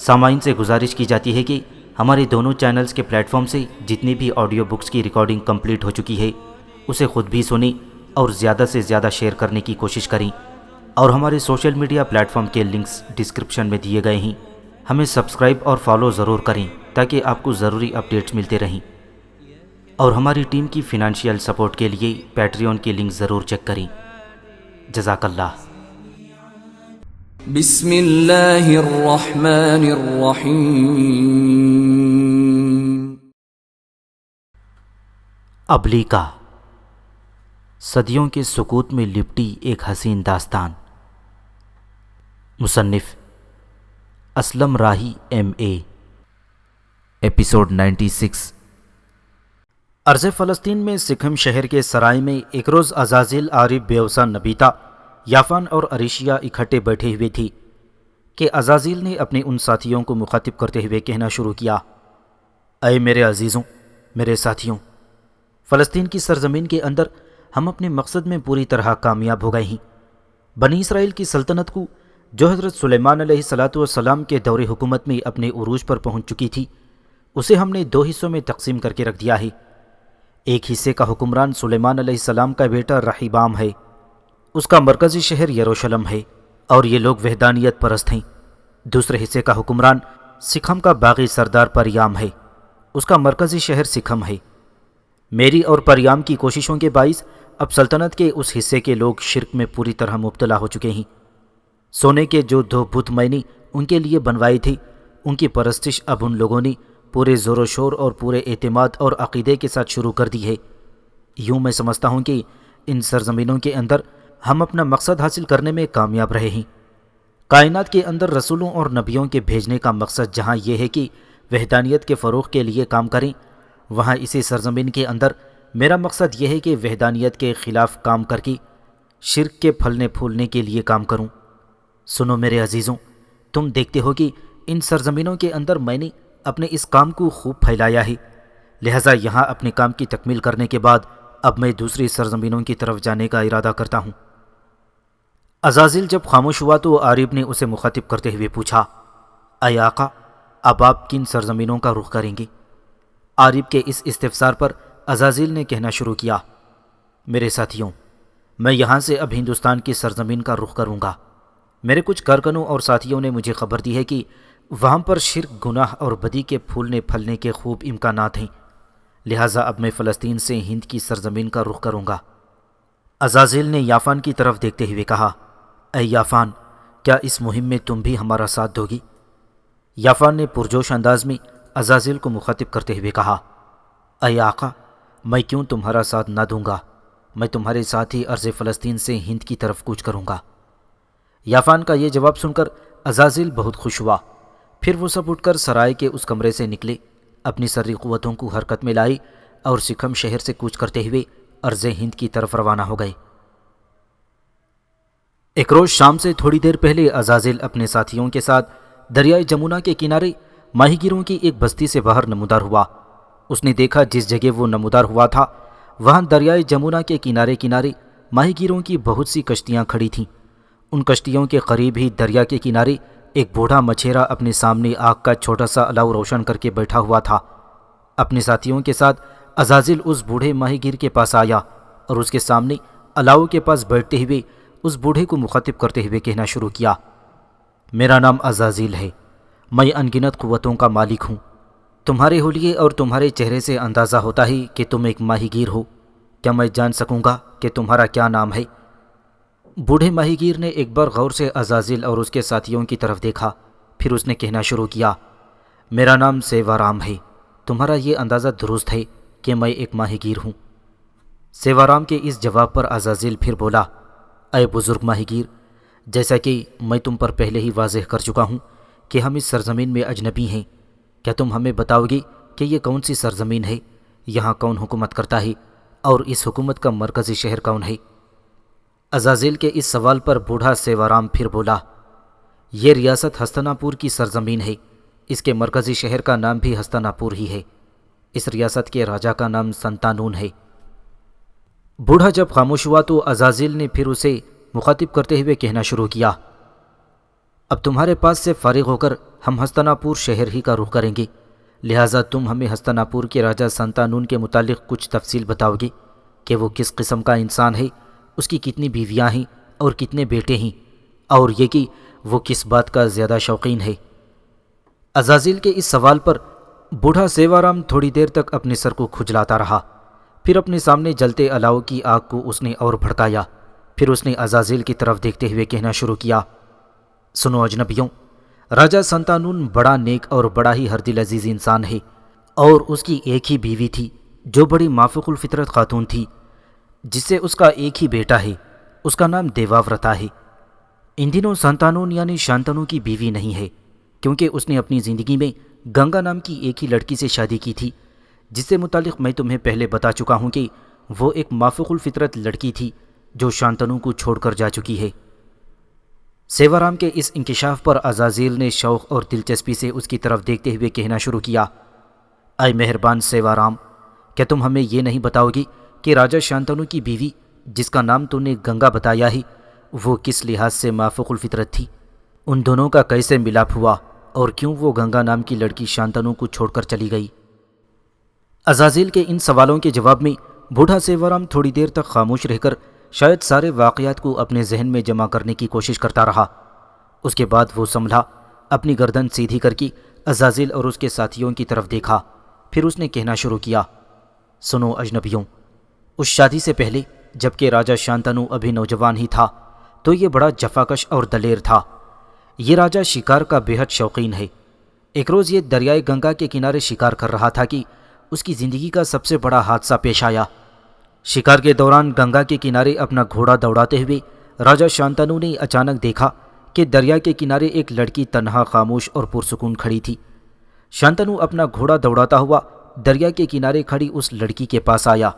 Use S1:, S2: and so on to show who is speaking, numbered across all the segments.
S1: سامعین سے گزارش کی جاتی ہے کہ ہمارے دونوں چینلز کے پلیٹ فارم سے جتنی بھی آڈیو بکس کی ریکارڈنگ کمپلیٹ ہو چکی ہے اسے خود بھی سنیں اور زیادہ سے زیادہ شیئر کرنے کی کوشش کریں، اور ہمارے سوشل میڈیا پلیٹ فارم کے لنکس ڈسکرپشن میں دیے گئے ہیں، ہمیں سبسکرائب اور فالو ضرور کریں تاکہ آپ کو ضروری اپڈیٹس ملتے رہیں، اور ہماری ٹیم کی فنانشیل سپورٹ کے لیے پیٹریون کی لنک ضرور چیک کریں۔ جزاک اللہ۔
S2: بسم اللہ الرحمن الرحیم۔
S1: ابلیکا، صدیوں کے سکوت میں لپٹی ایک حسین داستان۔ مصنف اسلم راہی MA۔ ایپیسوڈ 96۔ ارض فلسطین میں سکھم شہر کے سرائے میں ایک روز عزازیل، عارب، بیوسا، نبیتا، یافان اور اریشیا اکٹھے بیٹھے ہوئے تھی کہ عزازیل نے اپنے ان ساتھیوں کو مخاطب کرتے ہوئے کہنا شروع کیا: اے میرے عزیزوں، میرے ساتھیوں، فلسطین کی سرزمین کے اندر ہم اپنے مقصد میں پوری طرح کامیاب ہو گئے ہیں۔ بنی اسرائیل کی سلطنت کو، جو حضرت سلیمان علیہ السلام کے دور حکومت میں اپنے عروج پر پہنچ چکی تھی، اسے ہم نے 2 حصوں میں تقسیم کر کے رکھ دیا ہے۔ ایک حصے کا حکمران سلیمان علیہ السلام کا بیٹا رحیبام ہے، اس کا مرکزی شہر یروشلم ہے اور یہ لوگ وحدانیت پرست ہیں۔ دوسرے حصے کا حکمران سکھم کا باغی سردار پریام ہے، اس کا مرکزی شہر سکھم ہے۔ میری اور پریام کی کوششوں کے باعث اب سلطنت کے اس حصے کے لوگ شرک میں پوری طرح مبتلا ہو چکے ہیں۔ سونے کے جو 2 بت میں نے ان کے لیے بنوائے تھے، ان کی پرستش اب ان لوگوں نے پورے زور و شور اور پورے اعتماد اور عقیدے کے ساتھ شروع کر دی ہے۔ یوں میں سمجھتا ہوں کہ ان سرزمینوں کے اندر ہم اپنا مقصد حاصل کرنے میں کامیاب رہے ہیں۔ کائنات کے اندر رسولوں اور نبیوں کے بھیجنے کا مقصد جہاں یہ ہے کہ وحدانیت کے فروغ کے لیے کام کریں، وہاں اسی سرزمین کے اندر میرا مقصد یہ ہے کہ وحدانیت کے خلاف کام کر کے شرک کے پھلنے پھولنے کے لیے کام کروں۔ سنو میرے عزیزوں، تم دیکھتے ہو کہ ان سرزمینوں کے اندر میں نے اپنے اس کام کو خوب پھیلایا ہے، لہٰذا یہاں اپنے کام کی تکمیل کرنے کے بعد اب میں دوسری سرزمینوں کی طرف جانے کا ارادہ کرتا ہوں۔ عزازیل جب خاموش ہوا تو عارب نے اسے مخاطب کرتے ہوئے پوچھا: اے آقا، اب آپ کن سرزمینوں کا رخ کریں گے؟ عارب کے اس استفسار پر عزازیل نے کہنا شروع کیا: میرے ساتھیوں، میں یہاں سے اب ہندوستان کی سرزمین کا رخ کروں گا۔ میرے کچھ کارکنوں اور ساتھیوں نے مجھے خبر دی ہے کہ وہاں پر شرک، گناہ اور بدی کے پھولنے پھلنے کے خوب امکانات ہیں، لہٰذا اب میں فلسطین سے ہند کی سرزمین کا رخ کروں گا۔ عزازیل نے یافان کی طرف دیکھتے ہوئے کہا: اے یافان، کیا اس مہم میں تم بھی ہمارا ساتھ دو گی؟ یافان نے پرجوش انداز میں عزازیل کو مخاطب کرتے ہوئے کہا: اے آقا، میں کیوں تمہارا ساتھ نہ دوں گا؟ میں تمہارے ساتھ ہی ارض فلسطین سے ہند کی طرف کوچ کروں گا۔ یافان کا یہ جواب سن کر عزازیل بہت خوش ہوا۔ پھر وہ سب اٹھ کر سرائے کے اس کمرے سے نکلے، اپنی سری قوتوں کو حرکت میں لائے اور سکھم شہر سے کوچ کرتے ہوئے ارض ہند کی طرف روانہ ہو گئے۔ ایک روز شام سے تھوڑی دیر پہلے عزازیل اپنے ساتھیوں کے ساتھ دریائے جمنا کے کنارے ماہی گیروں کی ایک بستی سے باہر نمودار ہوا۔ اس نے دیکھا جس جگہ وہ نمودار ہوا تھا وہاں دریائے جمنا کے کنارے کنارے ماہی گیروں کی بہت سی کشتیاں کھڑی تھیں۔ ان کشتیوں کے قریب ہی دریا کے کنارے ایک بوڑھا مچھیرا اپنے سامنے آگ کا چھوٹا سا الاؤ روشن کر کے بیٹھا ہوا تھا۔ اپنے ساتھیوں کے ساتھ عزازیل اس بوڑھے ماہی گیر کے پاس آیا اور اس کے سامنے الاؤ کے پاس بیٹھتے ہوئے اس بوڑھے کو مخاطب کرتے ہوئے کہنا شروع کیا: میرا نام عزازیل ہے، میں انگنت قوتوں کا مالک ہوں۔ تمہارے حلیے اور تمہارے چہرے سے اندازہ ہوتا ہے کہ تم ایک ماہی گیر ہو۔ کیا میں جان سکوں گا کہ تمہارا کیا نام ہے؟ بوڑھے ماہی گیر نے ایک بار غور سے عزازیل اور اس کے ساتھیوں کی طرف دیکھا، پھر اس نے کہنا شروع کیا: میرا نام سیوارام ہے۔ تمہارا یہ اندازہ درست ہے کہ میں ایک ماہی گیر ہوں۔ سیوارام کے اس جواب پر عزازیل پھر بولا: اے بزرگ ماہی گیر، جیسا کہ میں تم پر پہلے ہی واضح کر چکا ہوں کہ ہم اس سرزمین میں اجنبی ہیں، کیا تم ہمیں بتاؤ گے کہ یہ کون سی سرزمین ہے، یہاں کون حکومت کرتا ہے اور اس حکومت کا مرکزی شہر کون ہے؟ عزازیل کے اس سوال پر بوڑھا سیوارام پھر بولا: یہ ریاست ہستناپور کی سرزمین ہے، اس کے مرکزی شہر کا نام بھی ہستناپور ہی ہے، اس ریاست کے راجا کا نام سنتانون ہے۔ بوڑھا جب خاموش ہوا تو عزازیل نے پھر اسے مخاطب کرتے ہوئے کہنا شروع کیا: اب تمہارے پاس سے فارغ ہو کر ہم ہستناپور شہر ہی کا رخ کریں گے، لہٰذا تم ہمیں ہستناپور کے راجہ سنتانون کے متعلق کچھ تفصیل بتاؤ گے کہ وہ کس قسم کا انسان ہے، اس کی کتنی بیویاں ہیں اور کتنے بیٹے ہیں، اور یہ کہ وہ کس بات کا زیادہ شوقین ہے۔ عزازیل کے اس سوال پر بوڑھا سیوارام تھوڑی دیر تک اپنے سر کو کھجلاتا رہا، پھر اپنے سامنے جلتے الاؤ کی آگ کو اس نے اور بھڑکایا، پھر اس نے عزازیل کی طرف دیکھتے ہوئے کہنا شروع کیا، سنو اجنبیوں، راجہ سنتانون بڑا نیک اور بڑا ہی ہردل عزیز انسان ہے، اور اس کی ایک ہی بیوی تھی جو بڑی مافوق الفطرت خاتون تھی، جس سے اس کا ایک ہی بیٹا ہے، اس کا نام دیواورتا ہے۔ ان دنوں سنتانون یعنی شانتنو کی بیوی نہیں ہے، کیونکہ اس نے اپنی زندگی میں گنگا نام کی ایک ہی لڑکی سے شادی کی تھی، جس سے متعلق میں تمہیں پہلے بتا چکا ہوں کہ وہ ایک مافوق الفطرت لڑکی تھی جو شانتنو کو چھوڑ کر جا چکی ہے۔ سیوارام کے اس انکشاف پر عزازیل نے شوق اور دلچسپی سے اس کی طرف دیکھتے ہوئے کہنا شروع کیا، اے مہربان سیوارام، کیا تم ہمیں یہ نہیں بتاؤ گی کہ راجہ شانتنو کی بیوی جس کا نام تم نے گنگا بتایا ہے وہ کس لحاظ سے مافوق الفطرت تھی؟ ان دونوں کا کیسے ملاپ ہوا اور کیوں وہ گنگا نام کی لڑکی شانتنو کو چھوڑ کر چلی گئی؟ عزازیل کے ان سوالوں کے جواب میں بوڑھا سیوارام تھوڑی دیر تک خاموش رہ کر شاید سارے واقعات کو اپنے ذہن میں جمع کرنے کی کوشش کرتا رہا۔ اس کے بعد وہ سنبھلا، اپنی گردن سیدھی کر کے عزازیل اور اس کے ساتھیوں کی طرف دیکھا، پھر اس نے کہنا شروع کیا، سنو اجنبیوں، اس شادی سے پہلے جب کہ راجہ شانتنو ابھی نوجوان ہی تھا تو یہ بڑا جفاکش اور دلیر تھا۔ یہ راجہ شکار کا بے حد شوقین ہے۔ ایک روز یہ دریائے گنگا کے کنارے شکار کر رہا تھا کہ اس کی زندگی کا سب سے بڑا حادثہ پیش آیا۔ شکار کے دوران گنگا کے کنارے اپنا گھوڑا دوڑاتے ہوئے راجہ شانتنو نے اچانک دیکھا کہ دریا کے کنارے ایک لڑکی تنہا، خاموش اور پرسکون کھڑی تھی۔ شانتنو اپنا گھوڑا دوڑاتا ہوا دریا کے کنارے کھڑی اس لڑکی کے پاس آیا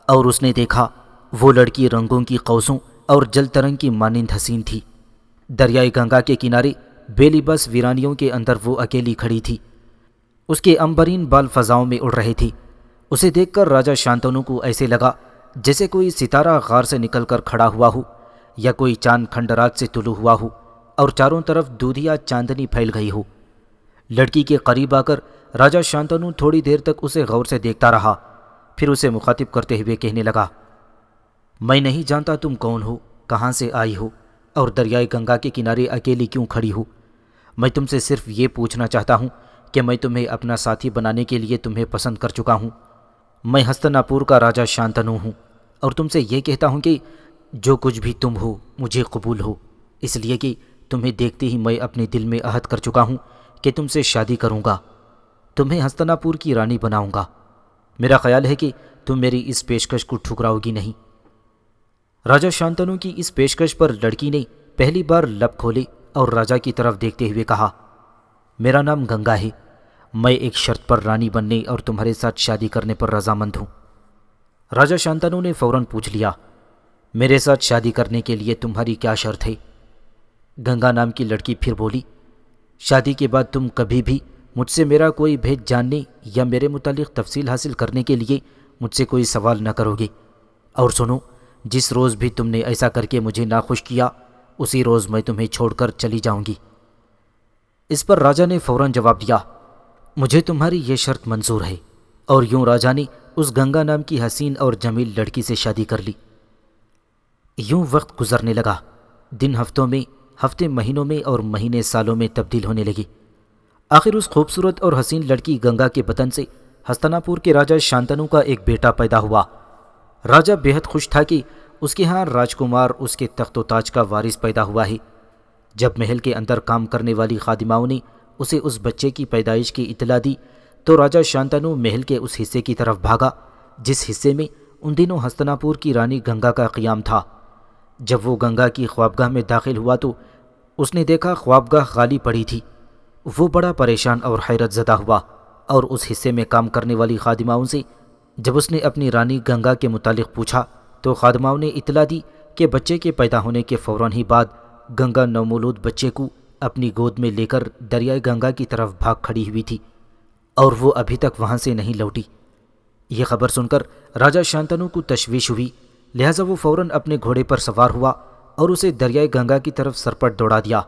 S1: اور اس نے دیکھا وہ لڑکی رنگوں کی قوسوں اور جل ترنگ کی مانند حسین تھی۔ دریائے گنگا کے کنارے بے لباس ویرانیوں کے اندر وہ اکیلی کھڑی تھی، اس کے عنبرین بال فضاؤں میں اڑ رہے تھے۔ اسے دیکھ کر راجہ شانتنو کو ایسے لگا جیسے کوئی ستارہ غار سے نکل کر کھڑا ہوا ہو یا کوئی چاند کھنڈرات سے طلوع ہوا ہو اور چاروں طرف دودھیا چاندنی پھیل گئی ہو۔ لڑکی کے قریب آ کر راجہ شانتنو تھوڑی دیر تک اسے غور سے دیکھتا رہا، پھر اسے مخاطب کرتے ہوئے کہنے لگا، میں نہیں جانتا تم کون ہو، کہاں سے آئی ہو اور دریائے گنگا کے کنارے اکیلی کیوں کھڑی ہو۔ میں تم سے صرف یہ پوچھنا چاہتا ہوں کہ میں تمہیں اپنا ساتھی بنانے کے لیے تمہیں پسند کر چکا ہوں۔ میں ہستناپور کا راجہ شانتنو ہوں اور تم سے یہ کہتا ہوں کہ جو کچھ بھی تم ہو مجھے قبول ہو، اس لیے کہ تمہیں دیکھتے ہی میں اپنے دل میں عہد کر چکا ہوں کہ تم سے شادی کروں گا، تمہیں ہستناپور کی رانی بناؤں گا۔ میرا خیال ہے کہ تم میری اس پیشکش کو ٹھکراؤ گی نہیں۔ راجہ شانتنو کی اس پیشکش پر لڑکی نے پہلی بار لب کھولے اور راجہ کی طرف دیکھتے ہوئے کہا، میرا نام گنگا ہے، میں ایک شرط پر رانی بننے اور تمہارے ساتھ شادی کرنے پر رضامند ہوں۔ راجہ شانتنو نے فوراً پوچھ لیا، میرے ساتھ شادی کرنے کے لیے تمہاری کیا شرط ہے؟ گنگا نام کی لڑکی پھر بولی، شادی کے بعد تم کبھی بھی مجھ سے میرا کوئی بھید جاننے یا میرے متعلق تفصیل حاصل کرنے کے لیے مجھ سے کوئی سوال نہ کرو گے، اور سنو، جس روز بھی تم نے ایسا کر کے مجھے ناخوش کیا اسی روز میں تمہیں چھوڑ کر چلی جاؤں گی۔ اس پر راجہ نے فوراً جواب دیا، مجھے تمہاری یہ شرط منظور ہے، اور یوں راجہ نے اس گنگا نام کی حسین اور جمیل لڑکی سے شادی کر لی۔ یوں وقت گزرنے لگا، دن ہفتوں میں، ہفتے مہینوں میں اور مہینے سالوں میں تبدیل ہونے لگے۔ آخر اس خوبصورت اور حسین لڑکی گنگا کے بطن سے ہستناپور کے راجہ شانتنو کا ایک بیٹا پیدا ہوا۔ راجہ بے حد خوش تھا کہ اس کے ہاں راجکمار اس کے تخت و تاج کا وارث پیدا ہوا ہے۔ جب محل کے اندر کام کرنے والی خادماؤں نے اسے اس بچے کی پیدائش کی اطلاع دی تو راجہ شانتنو محل کے اس حصے کی طرف بھاگا جس حصے میں ان دنوں ہستناپور کی رانی گنگا کا قیام تھا۔ جب وہ گنگا کی خوابگاہ میں داخل ہوا تو اس نے دیکھا خوابگاہ خالی پڑی تھی۔ وہ بڑا پریشان اور حیرت زدہ ہوا اور اس حصے میں کام کرنے والی خادماؤں سے جب اس نے اپنی رانی گنگا کے متعلق پوچھا تو خادماؤں نے اطلاع دی کہ بچے کے پیدا ہونے کے فوراً ہی بعد گنگا نومولود بچے کو اپنی گود میں لے کر دریائے گنگا کی طرف بھاگ کھڑی ہوئی تھی اور وہ ابھی تک وہاں سے نہیں لوٹی۔ یہ خبر سن کر راجہ شانتنو کو تشویش ہوئی، لہٰذا وہ فوراً اپنے گھوڑے پر سوار ہوا اور اسے دریائے گنگا کی طرف سرپٹ دوڑا دیا۔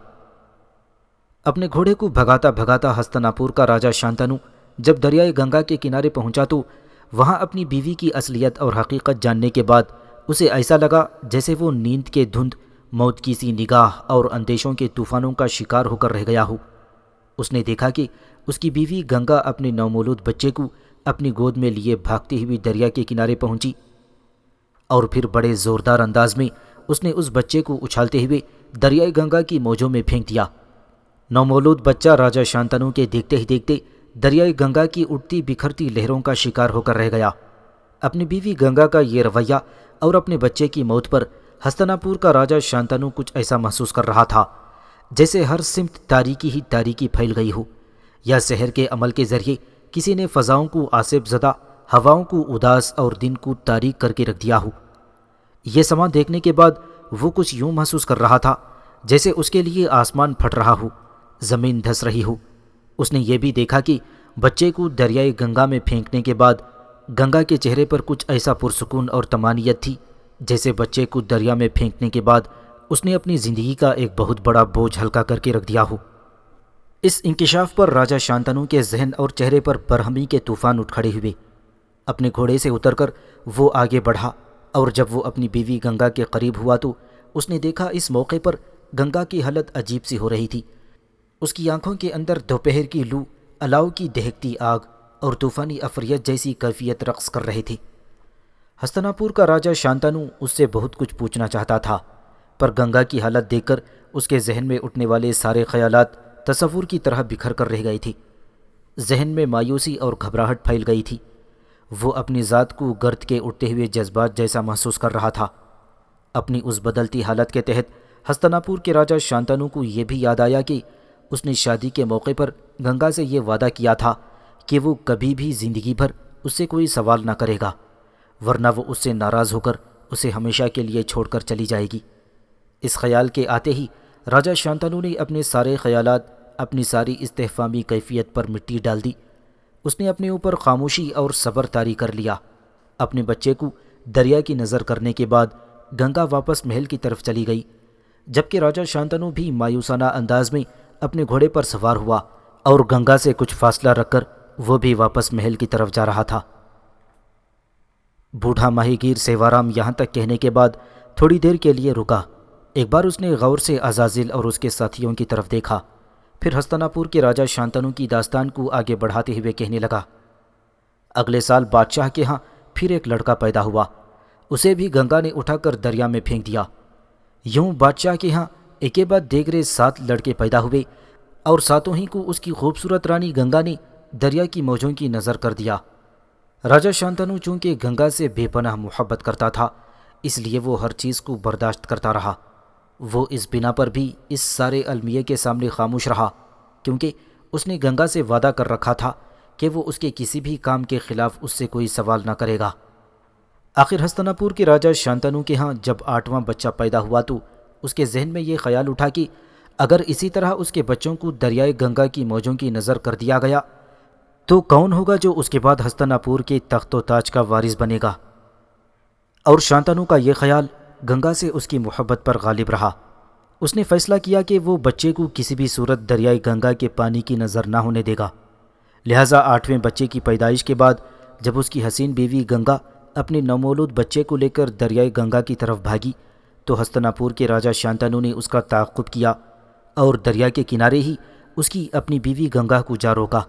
S1: اپنے گھوڑے کو بھگاتا بھگاتا ہستناپور کا راجا شانتنو جب دریائے گنگا کے کنارے پہنچا تو وہاں اپنی بیوی کی اصلیت اور حقیقت جاننے کے بعد اسے ایسا لگا جیسے وہ نیند کے دھند، موت کی سی نگاہ اور اندیشوں کے طوفانوں کا شکار ہو کر رہ گیا ہو۔ اس نے دیکھا کہ اس کی بیوی گنگا اپنے نومولود بچے کو اپنی گود میں لیے بھاگتی ہوئی دریا کے کنارے پہنچی، اور پھر بڑے زوردار انداز میں اس نے اس بچے کو اچھالتے ہوئے دریائے گنگا کی موجوں میں پھینک دیا۔ نومولود بچہ راجا شانتنو کے دیکھتے ہی دیکھتے دریائے گنگا کی اٹھتی بکھرتی لہروں کا شکار ہو کر رہ گیا۔ اپنی بیوی گنگا کا یہ رویہ اور اپنے بچے کی موت پر ہستناپور کا راجا شانتنو کچھ ایسا محسوس کر رہا تھا جیسے ہر سمت تاریکی ہی تاریکی پھیل گئی ہو، یا سحر کے عمل کے ذریعے کسی نے فضاؤں کو آصف زدہ، ہواؤں کو اداس اور دن کو تاریک کر کے رکھ دیا ہو۔ یہ سما دیکھنے کے بعد وہ کچھ یوں محسوس کر رہا تھا جیسے اس کے لیے آسمان پھٹ رہا ہو، زمین دھس رہی ہو۔ اس نے یہ بھی دیکھا کہ بچے کو دریائے گنگا میں پھینکنے کے بعد گنگا کے چہرے پر کچھ ایسا پرسکون اور طمانینت تھی جیسے بچے کو دریا میں پھینکنے کے بعد اس نے اپنی زندگی کا ایک بہت بڑا بوجھ ہلکا کر کے رکھ دیا ہو۔ اس انکشاف پر راجا شانتنو کے ذہن اور چہرے پر برہمی کے طوفان اٹھ کھڑے ہوئے۔ اپنے گھوڑے سے اتر کر وہ آگے بڑھا، اور جب وہ اپنی بیوی گنگا کے قریب ہوا تو اس نے دیکھا اس موقع پر گنگا کی حالت عجیب سی ہو رہی تھی۔ اس کی آنکھوں کے اندر دوپہر کی لو، الاؤ کی دہکتی آگ اور طوفانی عفریت جیسی کیفیت رقص کر رہے تھے۔ ہستناپور کا راجا شانتنو اس سے بہت کچھ پوچھنا چاہتا تھا، پر گنگا کی حالت دیکھ کر اس کے ذہن میں اٹھنے والے سارے خیالات تصور کی طرح بکھر کر رہ گئی تھی۔ ذہن میں مایوسی اور گھبراہٹ پھیل گئی تھی۔ وہ اپنی ذات کو گرد کے اٹھتے ہوئے جذبات جیسا محسوس کر رہا تھا۔ اپنی اس بدلتی حالت کے تحت ہستناپور کے راجا شانتنو کو یہ بھی یاد آیا کہ اس نے شادی کے موقع پر گنگا سے یہ وعدہ کیا تھا کہ وہ کبھی بھی زندگی بھر اس سے کوئی سوال نہ کرے گا، ورنہ وہ اس سے ناراض ہو کر اسے ہمیشہ کے لیے چھوڑ کر چلی جائے گی۔ اس خیال کے آتے ہی راجا شانتنو نے اپنے سارے خیالات، اپنی ساری استحفامی کیفیت پر مٹی ڈال دی۔ اس نے اپنے اوپر خاموشی اور صبر طاری کر لیا۔ اپنے بچے کو دریا کی نظر کرنے کے بعد گنگا واپس محل کی طرف چلی گئی، جبکہ راجا شانتنو بھی مایوسانہ انداز میں اپنے گھوڑے پر سوار ہوا اور گنگا سے کچھ فاصلہ رکھ کر وہ بھی واپس محل کی طرف جا رہا تھا۔ بوڑھا ماہی گیر سیوارام یہاں تک کہنے کے بعد تھوڑی دیر کے لیے رکا۔ ایک بار اس نے غور سے عزازیل اور اس کے ساتھیوں کی طرف دیکھا، پھر ہستناپور کے راجا شانتنو کی داستان کو آگے بڑھاتے ہوئے کہنے لگا۔ اگلے سال بادشاہ کے ہاں پھر ایک لڑکا پیدا ہوا، اسے بھی گنگا نے اٹھا کر دریا میں پھینک دیا۔ یوں بادشاہ کے ہاں ایک کے بعد دیگرے 7 لڑکے پیدا ہوئے، اور ساتوں ہی کو اس کی خوبصورت رانی گنگا نے دریا کی موجوں کی نظر کر دیا۔ راجا شانتنو چونکہ گنگا سے بے پناہ محبت کرتا تھا، اس لیے وہ ہر چیز کو برداشت کرتا رہا۔ وہ اس بنا پر بھی اس سارے المیے کے سامنے خاموش رہا، کیونکہ اس نے گنگا سے وعدہ کر رکھا تھا کہ وہ اس کے کسی بھی کام کے خلاف اس سے کوئی سوال نہ کرے گا۔ آخر ہستناپور کے راجا شانتنو کے ہاں جب 8واں بچہ پیدا ہوا تو اس کے ذہن میں یہ خیال اٹھا کہ اگر اسی طرح اس کے بچوں کو دریائے گنگا کی موجوں کی نظر کر دیا گیا تو کون ہوگا جو اس کے بعد ہستناپور کے تخت و تاج کا وارث بنے گا؟ اور شانتنو کا یہ خیال گنگا سے اس کی محبت پر غالب رہا۔ اس نے فیصلہ کیا کہ وہ بچے کو کسی بھی صورت دریائے گنگا کے پانی کی نظر نہ ہونے دے گا۔ لہٰذا 8ویں بچے کی پیدائش کے بعد جب اس کی حسین بیوی گنگا اپنے نومولود بچے کو لے کر دریائے گنگا کی طرف بھاگی تو ہستناپور کے راجا شانتنو نے اس کا تعاقب کیا اور دریا کے کنارے ہی اس کی اپنی بیوی گنگا کو جا روکا۔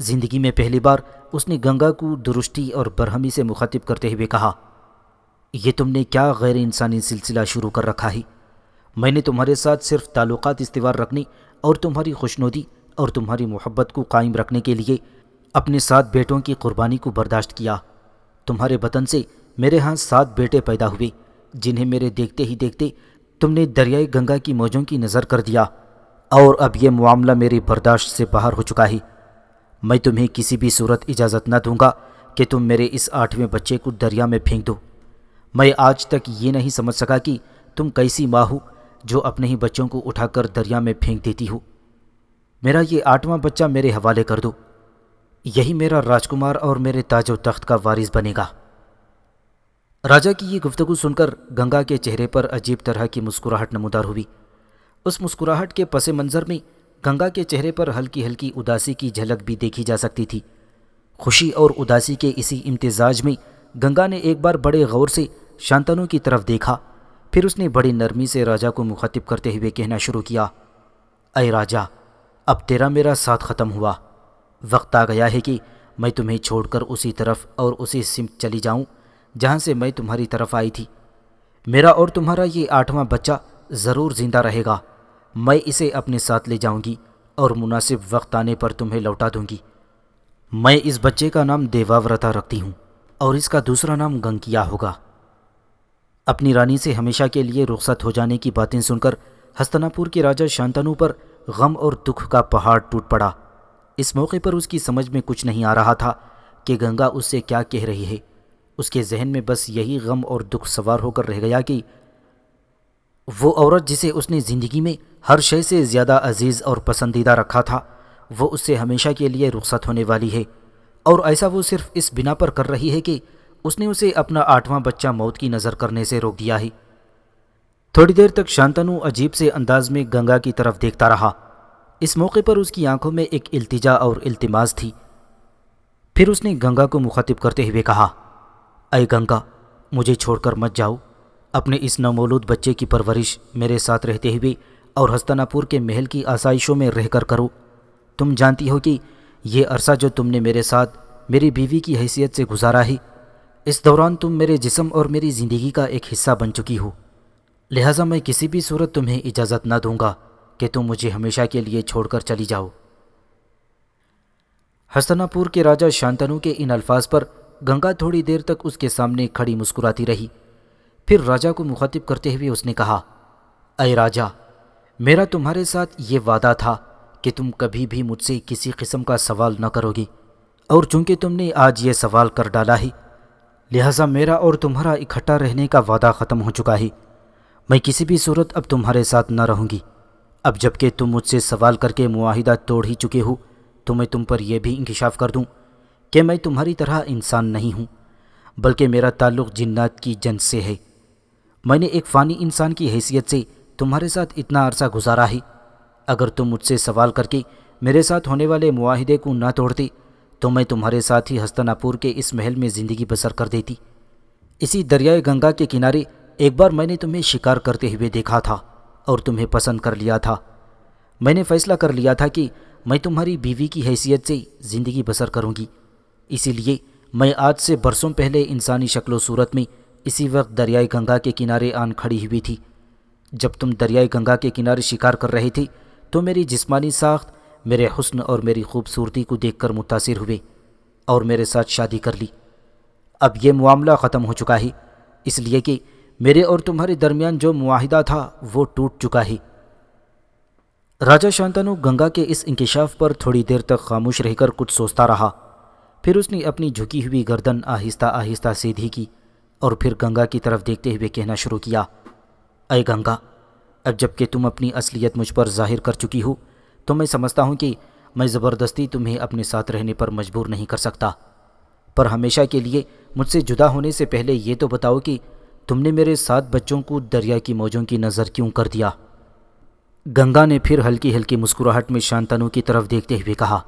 S1: زندگی میں پہلی بار اس نے گنگا کو درشتی اور برہمی سے مخاطب کرتے ہوئے کہا، یہ تم نے کیا غیر انسانی سلسلہ شروع کر رکھا ہے؟ میں نے تمہارے ساتھ صرف تعلقات استوار رکھنے اور تمہاری خوشنودی اور تمہاری محبت کو قائم رکھنے کے لیے اپنے 7 بیٹوں کی قربانی کو برداشت کیا۔ تمہارے وطن سے میرے ہاں 7 بیٹے پیدا ہوئے جنہیں میرے دیکھتے ہی دیکھتے تم نے دریائے گنگا کی موجوں کی نظر کر دیا، اور اب یہ معاملہ میری برداشت سے باہر ہو چکا ہے۔ میں تمہیں کسی بھی صورت اجازت نہ دوں گا کہ تم میرے اس 8ویں بچے کو دریا میں پھینک دو۔ میں آج تک یہ نہیں سمجھ سکا کہ تم کیسی ماں ہو جو اپنے ہی بچوں کو اٹھا کر دریا میں پھینک دیتی ہو۔ میرا یہ 8واں بچہ میرے حوالے کر دو، یہی میرا راجکمار اور میرے تاج و تخت کا وارث بنے گا۔ راجا کی یہ گفتگو سن کر گنگا کے چہرے پر عجیب طرح کی مسکراہٹ نمودار ہوئی۔ اس مسکراہٹ کے پس منظر میں گنگا کے چہرے پر ہلکی ہلکی اداسی کی جھلک بھی دیکھی جا سکتی تھی۔ خوشی اور اداسی کے اسی امتزاج میں گنگا نے ایک بار بڑے غور سے شانتنو کی طرف دیکھا، پھر اس نے بڑی نرمی سے راجا کو مخاطب کرتے ہوئے کہنا شروع کیا، اے راجا، اب تیرا میرا ساتھ ختم ہوا، وقت آ گیا ہے کہ میں تمہیں چھوڑ کر اسی طرف اور اسی سمت چلی جاؤں جہاں سے میں تمہاری طرف آئی تھی۔ میرا اور تمہارا یہ 8واں بچہ ضرور زندہ رہے گا، میں اسے اپنے ساتھ لے جاؤں گی اور مناسب وقت آنے پر تمہیں لوٹا دوں گی۔ میں اس بچے کا نام دیواورتا رکھتی ہوں اور اس کا دوسرا نام گنکیا ہوگا۔ اپنی رانی سے ہمیشہ کے لیے رخصت ہو جانے کی باتیں سن کر ہستنا پور کے راجا شانتنو پر غم اور دکھ کا پہاڑ ٹوٹ پڑا۔ اس موقع پر اس کی سمجھ میں کچھ نہیں آ رہا تھا کہ گنگا اس سے کیا کہہ رہی ہے۔ اس کے ذہن میں بس یہی غم اور دکھ سوار ہو کر رہ گیا کہ وہ عورت جسے اس نے زندگی میں ہر شے سے زیادہ عزیز اور پسندیدہ رکھا تھا، وہ اس سے ہمیشہ کے لیے رخصت ہونے والی ہے، اور ایسا وہ صرف اس بنا پر کر رہی ہے کہ اس نے اسے اپنا 8واں بچہ موت کی نظر کرنے سے روک دیا ہے۔ تھوڑی دیر تک شانتنو عجیب سے انداز میں گنگا کی طرف دیکھتا رہا۔ اس موقع پر اس کی آنکھوں میں ایک التجا اور التماس تھی۔ پھر اس نے گنگا کو مخاطب کرتے ہوئے کہا، اے گنگا، مجھے چھوڑ کر مت جاؤ، اپنے اس نومولود بچے کی پرورش میرے ساتھ رہتے ہوئے اور ہستنا پور کے محل کی آسائشوں میں رہ کر کرو۔ تم جانتی ہو کہ یہ عرصہ جو تم نے میرے ساتھ میری بیوی کی حیثیت سے گزارا ہے، اس دوران تم میرے جسم اور میری زندگی کا ایک حصہ بن چکی ہو، لہٰذا میں کسی بھی صورت تمہیں اجازت نہ دوں گا کہ تم مجھے ہمیشہ کے لیے چھوڑ کر چلی جاؤ۔ ہستنا پور کے راجا شانتنو کے ان الفاظ پر گنگا تھوڑی دیر تک اس کے سامنے کھڑی مسکراتی رہی۔ پھر راجا کو مخاطب کرتے ہوئے اس نے کہا، اے راجا، میرا تمہارے ساتھ یہ وعدہ تھا کہ تم کبھی بھی مجھ سے کسی قسم کا سوال نہ کرو گے، اور چونکہ تم نے آج یہ سوال کر ڈالا ہے، لہٰذا میرا اور تمہارا اکٹھا رہنے کا وعدہ ختم ہو چکا ہے۔ میں کسی بھی صورت اب تمہارے ساتھ نہ رہوں گی۔ اب جب کہ تم مجھ سے سوال کر کے معاہدہ توڑ ہی چکے ہو، تو میں تم پر یہ بھی انکشاف کر دوں کہ میں تمہاری طرح انسان نہیں ہوں، بلکہ میرا تعلق جنات کی جنس سے ہے۔ میں نے ایک فانی انسان کی حیثیت سے تمہارے ساتھ اتنا عرصہ گزارا ہے۔ اگر تم مجھ سے سوال کر کے میرے ساتھ ہونے والے معاہدے کو نہ توڑتے تو میں تمہارے ساتھ ہی ہستنا پور کے اس محل میں زندگی بسر کر دیتی۔ اسی دریائے گنگا کے کنارے ایک بار میں نے تمہیں شکار کرتے ہوئے دیکھا تھا اور تمہیں پسند کر لیا تھا۔ میں نے فیصلہ کر لیا تھا کہ میں تمہاری بیوی کی حیثیت سے زندگی بسر کروں گی، اسی لیے میں آج سے برسوں پہلے انسانی شکل و صورت میں اسی وقت دریائے گنگا کے کنارے آن کھڑی ہوئی تھی۔ جب تم دریائے گنگا کے کنارے شکار کر رہے تھے تو میری جسمانی ساخت میرے حسن اور میری خوبصورتی کو دیکھ کر متاثر ہوئے اور میرے ساتھ شادی کر لی۔ اب یہ معاملہ ختم ہو چکا ہے، اس لیے کہ میرے اور تمہارے درمیان جو معاہدہ تھا وہ ٹوٹ چکا ہے۔ راجا شانتنو گنگا کے اس انکشاف پر تھوڑی دیر تک خاموش رہ کر کچھ سوچتا رہا۔ پھر اس نے اپنی جھکی ہوئی گردن آہستہ آہستہ سیدھی کی اور پھر گنگا کی طرف دیکھتے ہوئے کہنا شروع کیا، اے گنگا، اب جب کہ تم اپنی اصلیت مجھ پر ظاہر کر چکی ہو تو میں سمجھتا ہوں کہ میں زبردستی تمہیں اپنے ساتھ رہنے پر مجبور نہیں کر سکتا، پر ہمیشہ کے لیے مجھ سے جدا ہونے سے پہلے یہ تو بتاؤ کہ تم نے میرے 7 بچوں کو دریا کی موجوں کی نظر کیوں کر دیا؟ گنگا نے پھر ہلکی ہلکی مسکراہٹ میں شانتنو کی طرف دیکھتے ہوئے کہا،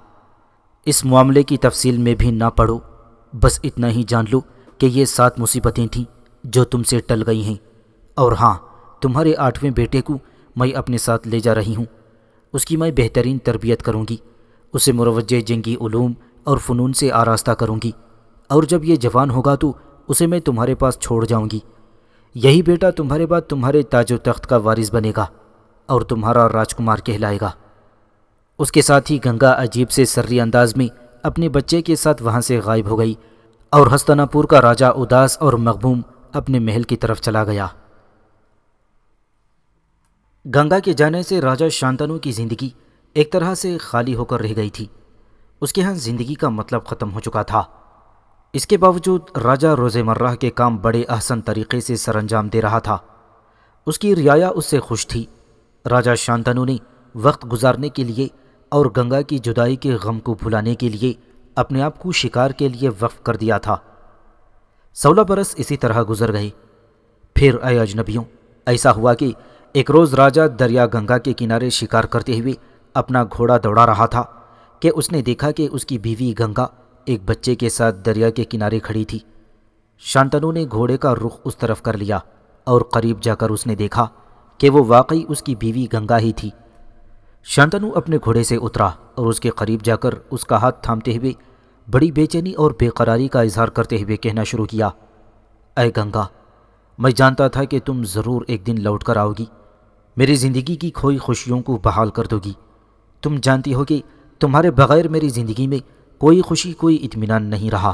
S1: اس معاملے کی تفصیل میں بھی نہ پڑھو، بس اتنا ہی جان لو کہ یہ 7 مصیبتیں تھیں جو تم سے ٹل گئی ہیں، اور ہاں، تمہارے 8ویں بیٹے کو میں اپنے ساتھ لے جا رہی ہوں۔ اس کی میں بہترین تربیت کروں گی، اسے مروجہ جنگی علوم اور فنون سے آراستہ کروں گی، اور جب یہ جوان ہوگا تو اسے میں تمہارے پاس چھوڑ جاؤں گی۔ یہی بیٹا تمہارے بعد تمہارے تاج و تخت کا وارث بنے گا اور تمہارا راجکمار کہلائے گا۔ اس کے ساتھ ہی گنگا عجیب سے سری انداز میں اپنے بچے کے ساتھ وہاں سے غائب ہو گئی اور ہستنا پور کا راجا اداس اور مغموم اپنے محل کی طرف چلا گیا۔ گنگا کے جانے سے راجا شانتنو کی زندگی ایک طرح سے خالی ہو کر رہ گئی تھی۔ اس کے ہاں زندگی کا مطلب ختم ہو چکا تھا۔ اس کے باوجود راجا روزمرہ کے کام بڑے احسن طریقے سے سر انجام دے رہا تھا۔ اس کی رعایا اس سے خوش تھی۔ راجا شانتنو نے وقت گزارنے کے لیے اور گنگا کی جدائی کے غم کو بھلانے کے لیے اپنے آپ کو شکار کے لیے وقف کر دیا تھا۔ 16 برس اسی طرح گزر گئے۔ پھر اے اجنبیوں، ایسا ہوا کہ ایک روز راجا دریا گنگا کے کنارے شکار کرتے ہوئے اپنا گھوڑا دوڑا رہا تھا کہ اس نے دیکھا کہ اس کی بیوی گنگا ایک بچے کے ساتھ دریا کے کنارے کھڑی تھی۔ شانتنو نے گھوڑے کا رخ اس طرف کر لیا اور قریب جا کر اس نے دیکھا کہ وہ واقعی اس کی بیوی گنگا ہی تھی۔ شانتنو اپنے گھوڑے سے اترا اور اس کے قریب جا کر اس کا ہاتھ تھامتے ہوئے بڑی بے چینی اور بے قراری کا اظہار کرتے ہوئے کہنا شروع کیا، اے گنگا، میں جانتا تھا کہ تم ضرور ایک دن لوٹ کر آؤ گی، میری زندگی کی کھوئی خوشیوں کو بحال کر دو گی۔ تم جانتی ہو کہ تمہارے بغیر میری زندگی میں کوئی خوشی، کوئی اطمینان نہیں رہا،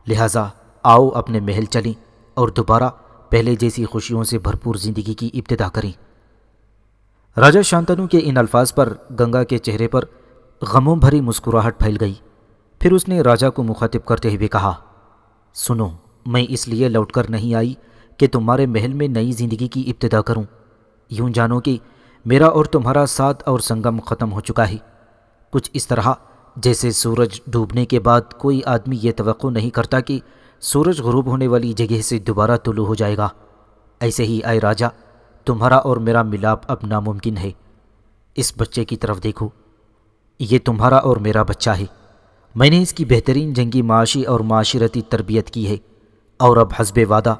S1: لہٰذا آؤ اپنے محل چلیں اور دوبارہ پہلے جیسی خوشیوں سے بھرپور زندگی کی ابتدا کریں۔ راجا شانتنو کے ان الفاظ پر گنگا کے چہرے پر غموں بھری مسکراہٹ پھیل گئی۔ پھر اس نے راجا کو مخاطب کرتے ہوئے کہا، سنو، میں اس لیے لوٹ کر نہیں آئی کہ تمہارے محل میں نئی زندگی کی ابتدا کروں۔ یوں جانو کہ میرا اور تمہارا ساتھ اور سنگم ختم ہو چکا ہے، کچھ اس طرح جیسے سورج ڈوبنے کے بعد کوئی آدمی یہ توقع نہیں کرتا کہ سورج غروب ہونے والی جگہ سے دوبارہ طلوع ہو جائے گا، ایسے ہی اے راجا، تمہارا اور میرا ملاپ اب ناممکن ہے۔ اس بچے کی طرف دیکھو، یہ تمہارا اور میرا بچہ ہے۔ میں نے اس کی بہترین جنگی معاشی اور معاشرتی تربیت کی ہے، اور اب حسب وعدہ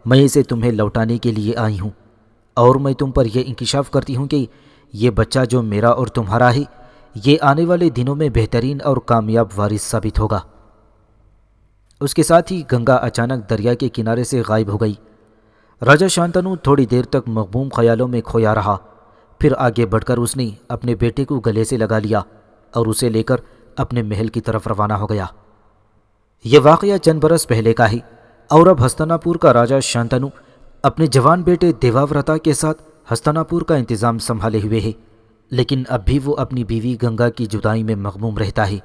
S1: میں اسے تمہیں لوٹانے کے لیے آئی ہوں، اور میں تم پر یہ انکشاف کرتی ہوں کہ یہ بچہ جو میرا اور تمہارا ہے، یہ آنے والے دنوں میں بہترین اور کامیاب وارث ثابت ہوگا۔ اس کے ساتھ ہی گنگا اچانک دریا کے کنارے سے غائب ہو گئی۔ راجا شانتنو تھوڑی دیر تک مغموم خیالوں میں کھویا رہا، پھر آگے بڑھ کر اس نے اپنے بیٹے کو گلے سے لگا لیا اور اسے لے کر اپنے محل کی طرف روانہ ہو گیا۔ یہ واقعہ چند برس پہلے کا ہے، اور اب ہستنا پور کا راجا شانتنو اپنے جوان بیٹے دیواورتا کے ساتھ ہستنا پور کا انتظام سنبھالے ہوئے ہے، لیکن اب بھی وہ اپنی بیوی گنگا کی جدائی میں مغموم رہتا ہے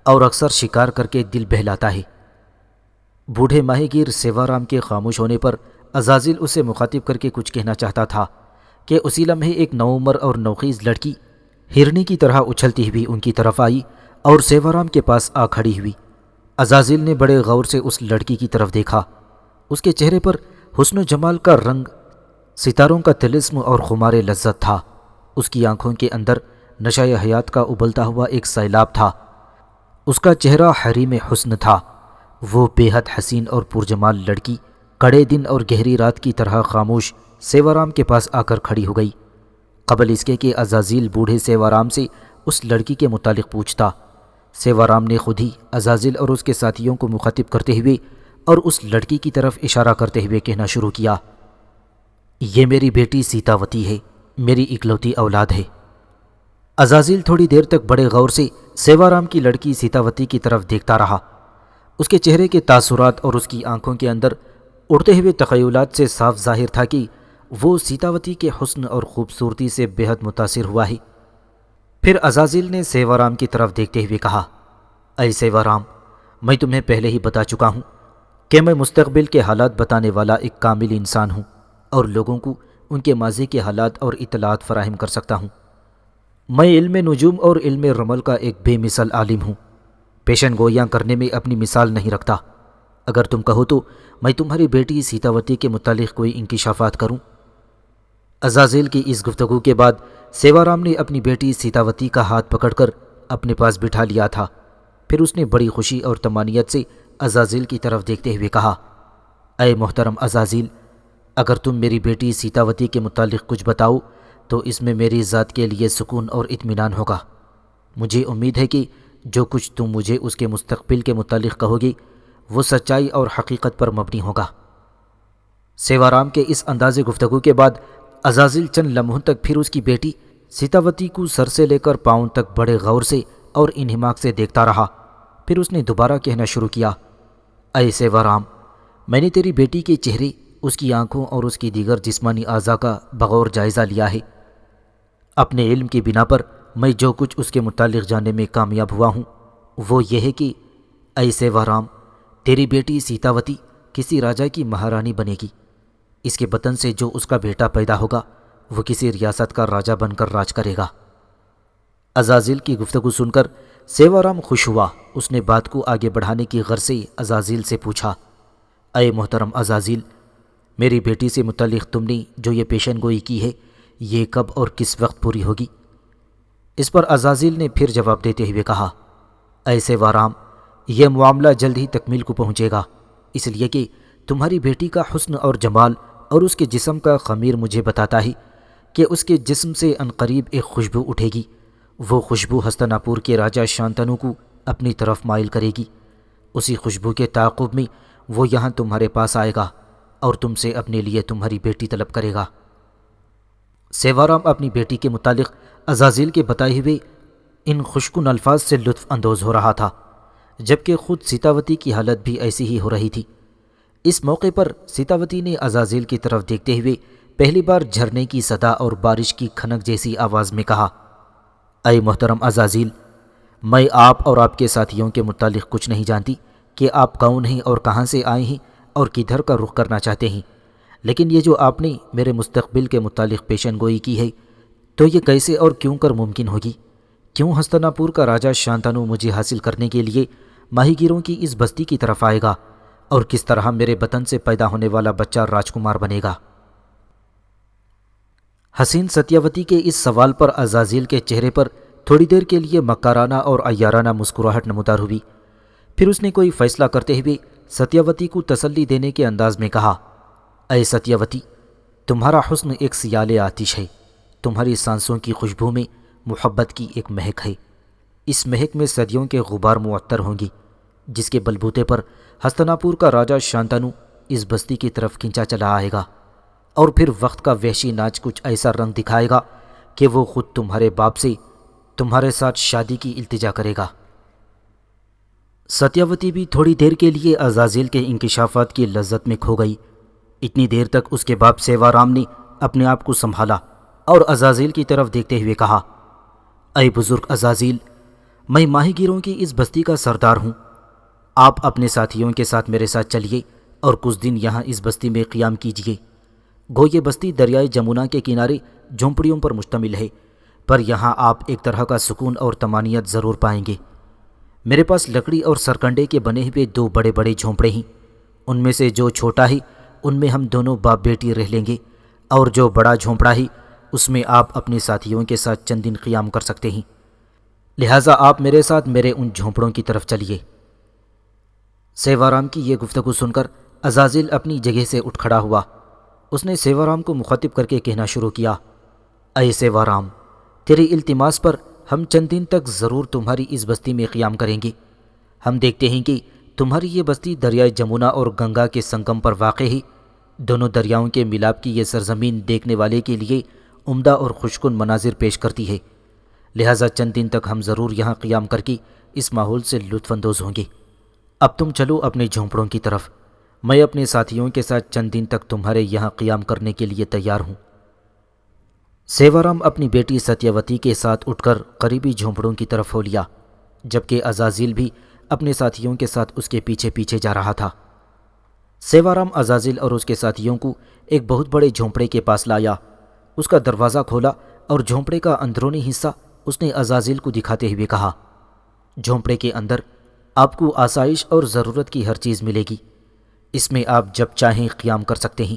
S1: اور اکثر شکار کر کے دل بہلاتا ہے۔ بوڑھے ماہی گیر سیوارام کے خاموش ہونے پر عزازیل اسے مخاطب کر کے کچھ کہنا چاہتا تھا کہ اسی لمحے ایک نوعمر اور نوخیز لڑکی ہرنی کی طرح اچھلتی ہوئی ان کی طرف آئی اور سیوارام کے پاس آ کھڑی ہوئی۔ عزازیل نے بڑے غور سے اس لڑکی کی طرف دیکھا۔ اس کے چہرے پر حسن و جمال کا رنگ، ستاروں کا طلسم اور خمار لذت تھا۔ اس کی آنکھوں کے اندر نشہ حیات کا ابلتا ہوا ایک سیلاب تھا۔ اس کا چہرہ حریم حسن تھا۔ وہ بے حد حسین اور پرجمال لڑکی کڑے دن اور گہری رات کی طرح خاموش سیوارام کے پاس آ کر کھڑی ہو گئی۔ قبل اس کے کہ عزازیل بوڑھے سیوارام سے اس لڑکی کے متعلق پوچھتا، سیوارام نے خود ہی عزازیل اور اس کے ساتھیوں کو مخاطب کرتے ہوئے اور اس لڑکی کی طرف اشارہ کرتے ہوئے کہنا شروع کیا، یہ میری بیٹی سیتاوتی ہے، میری اکلوتی اولاد ہے۔ عزازیل تھوڑی دیر تک بڑے غور سے سیوارام کی لڑکی سیتاوتی کی طرف دیکھتا رہا۔ اس کے چہرے کے تاثرات اور اس کی آنکھوں کے اندر اڑتے ہوئے تخیلات سے صاف ظاہر تھا کہ وہ سیتاوتی کے حسن اور خوبصورتی سے بے حد متاثر ہوا ہے۔ پھر عزازیل نے سیوارام کی طرف دیکھتے ہوئے کہا، اے سیوارام، میں تمہیں پہلے ہی بتا چکا ہوں کہ میں مستقبل کے حالات بتانے والا ایک کامل انسان ہوں اور لوگوں کو ان کے ماضی کے حالات اور اطلاعات فراہم کر سکتا ہوں۔ میں علم نجوم اور علم رمل کا ایک بے مثال عالم ہوں، پیشن گوئیاں کرنے میں اپنی مثال نہیں رکھتا۔ اگر تم کہو تو میں تمہاری بیٹی سیتاوتی کے متعلق کوئی انکشافات کروں۔ عزازیل کی اس گفتگو کے بعد سیوارام نے اپنی بیٹی سیتاوتی کا ہاتھ پکڑ کر اپنے پاس بٹھا لیا تھا۔ پھر اس نے بڑی خوشی اور طمانینت سے عزازیل کی طرف دیکھتے ہوئے کہا، اے محترم عزازیل، اگر تم میری بیٹی سیتاوتی کے متعلق کچھ بتاؤ تو اس میں میری ذات کے لیے سکون اور اطمینان ہوگا۔ مجھے امید ہے کہ جو کچھ تم مجھے اس کے مستقبل کے متعلق کہو گی وہ سچائی اور حقیقت پر مبنی ہوگا۔ سیوارام کے اس انداز گفتگو کے بعد عزازیل چند لمحوں تک پھر اس کی بیٹی سیتاوتی کو سر سے لے کر پاؤں تک بڑے غور سے اور انہماک سے دیکھتا رہا۔ پھر اس نے دوبارہ کہنا شروع کیا، اے سیوارام، میں نے تیری بیٹی کے چہرے، اس کی آنکھوں اور اس کی دیگر جسمانی اعضاء کا بغور جائزہ لیا ہے۔ اپنے علم کی بنا پر میں جو کچھ اس کے متعلق جاننے میں کامیاب ہوا ہوں وہ یہ ہے کہ اے سیوارام، تیری بیٹی سیتاوتی کسی راجا کی مہارانی بنے گی۔ اس کے بطن سے جو اس کا بیٹا پیدا ہوگا وہ کسی ریاست کا راجا بن کر راج کرے گا۔ عزازیل کی گفتگو سن کر سیوارام خوش ہوا۔ اس نے بات کو آگے بڑھانے کی غرض سے عزازیل سے پوچھا، اے محترم عزازیل، میری بیٹی سے متعلق تم نے جو یہ پیشن گوئی کی ہے یہ کب اور کس وقت پوری ہوگی؟ اس پر عزازیل نے پھر جواب دیتے ہوئے کہا، اے سیوارام، یہ معاملہ جلد ہی تکمیل کو پہنچے گا، اس لیے کہ تمہاری بیٹی کا حسن اور جمال اور اس کے جسم کا خمیر مجھے بتاتا ہے کہ اس کے جسم سے عنقریب ایک خوشبو اٹھے گی۔ وہ خوشبو ہستناپور کے راجہ شانتنو کو اپنی طرف مائل کرے گی۔ اسی خوشبو کے تعاقب میں وہ یہاں تمہارے پاس آئے گا اور تم سے اپنے لیے تمہاری بیٹی طلب کرے گا۔ سیوارام اپنی بیٹی کے متعلق عزازیل کے بتائے ہوئے ان خوشکن الفاظ سے لطف اندوز ہو رہا تھا، جبکہ خود سیتاوتی کی حالت بھی ایسی ہی ہو رہی تھی۔ اس موقع پر سیتاوتی نے عزازیل کی طرف دیکھتے ہوئے پہلی بار جھرنے کی صدا اور بارش کی کھنک جیسی آواز میں کہا، اے محترم عزازیل، میں آپ اور آپ کے ساتھیوں کے متعلق کچھ نہیں جانتی کہ آپ کون ہیں اور کہاں سے آئے ہیں اور کدھر کا رخ کرنا چاہتے ہیں، لیکن یہ جو آپ نے میرے مستقبل کے متعلق پیشن گوئی کی ہے تو یہ کیسے اور کیوں کر ممکن ہوگی؟ کیوں ہستناپور کا راجہ شانتنو مجھے حاصل کرنے کے لیے ماہی گیروں کی اس بستی کی طرف آئے گا، اور کس طرح میرے بطن سے پیدا ہونے والا بچہ راجکمار بنے گا؟ حسین ستیاوتی کے اس سوال پر عزازیل کے چہرے پر تھوڑی دیر کے لیے مکارانہ اور عیارانہ مسکراہٹ نمودار ہوئی۔ پھر اس نے کوئی فیصلہ کرتے ہوئے ستیاوتی کو تسلی دینے کے انداز میں کہا، اے ستیاوتی، تمہارا حسن ایک سیال آتش ہے، تمہاری سانسوں کی خوشبو میں محبت کی ایک مہک ہے، اس مہک میں صدیوں کے غبار معطر ہوں گی، جس کے بلبوتے پر ہستناپور کا راجہ شانتنو اس بستی کی طرف کھنچا چلا آئے گا، اور پھر وقت کا وحشی ناچ کچھ ایسا رنگ دکھائے گا کہ وہ خود تمہارے باپ سے تمہارے ساتھ شادی کی التجا کرے گا۔ ستیاوتی بھی تھوڑی دیر کے لیے عزازیل کے انکشافات کی لذت میں کھو گئی۔ اتنی دیر تک اس کے باپ سیوارام نے اپنے آپ کو سنبھالا اور عزازیل کی طرف دیکھتے ہوئے کہا، اے بزرگ عزازیل، میں ماہی گیروں کی اس بستی کا سردار ہوں، آپ اپنے ساتھیوں کے ساتھ میرے ساتھ چلیے اور کچھ دن یہاں اس بستی میں قیام کیجیے۔ گو یہ بستی دریائے جمنا کے کنارے جھونپڑیوں پر مشتمل ہے، پر یہاں آپ ایک طرح کا سکون اور طمانینت ضرور پائیں گے۔ میرے پاس لکڑی اور سرکنڈے کے بنے ہوئے 2 بڑے بڑے جھونپڑے ہیں، ان میں سے جو چھوٹا ہے ان میں ہم دونوں باپ بیٹی رہ لیں گے، اور جو بڑا جھونپڑا ہے اس میں آپ اپنے ساتھیوں کے ساتھ چند دن قیام کر سکتے ہیں، لہٰذا آپ میرے ساتھ میرے ان جھونپڑوں کی طرف چلیے۔ سیوارام کی یہ گفتگو سن کر عزازیل اپنی جگہ سے اٹھ کھڑا ہوا۔ اس نے سیوارام کو مخاطب کر کے کہنا شروع کیا، اے سیوارام، تیری التماس پر ہم چند دن تک ضرور تمہاری اس بستی میں قیام کریں گے۔ ہم دیکھتے ہیں کہ تمہاری یہ بستی دریائے جمنا اور گنگا کے سنگم پر واقع ہے۔ دونوں دریاؤں کے ملاپ کی یہ سرزمین دیکھنے والے کے لیے عمدہ اور خوشکن مناظر پیش کرتی ہے، لہٰذا چند دن تک ہم ضرور یہاں قیام کر کے اس ماحول سے لطف اندوز ہوں گے۔ اب تم چلو اپنے جھونپڑوں کی طرف، میں اپنے ساتھیوں کے ساتھ چند دن تک تمہارے یہاں قیام کرنے کے لیے تیار ہوں۔ سیوارام اپنی بیٹی ستیاوتی کے ساتھ اٹھ کر قریبی جھونپڑوں کی طرف ہو لیا، جبکہ عزازیل بھی اپنے ساتھیوں کے ساتھ اس کے پیچھے پیچھے جا رہا تھا۔ سیوارام عزازیل اور اس کے ساتھیوں کو ایک بہت بڑے جھونپڑے کے پاس لایا، اس کا دروازہ کھولا اور جھونپڑے کا اندرونی حصہ اس نے عزازیل کو دکھاتے ہوئے کہا، جھونپڑے کے اندر آپ کو آسائش اور ضرورت کی ہر چیز ملے گی، اس میں آپ جب چاہیں قیام کر سکتے ہیں۔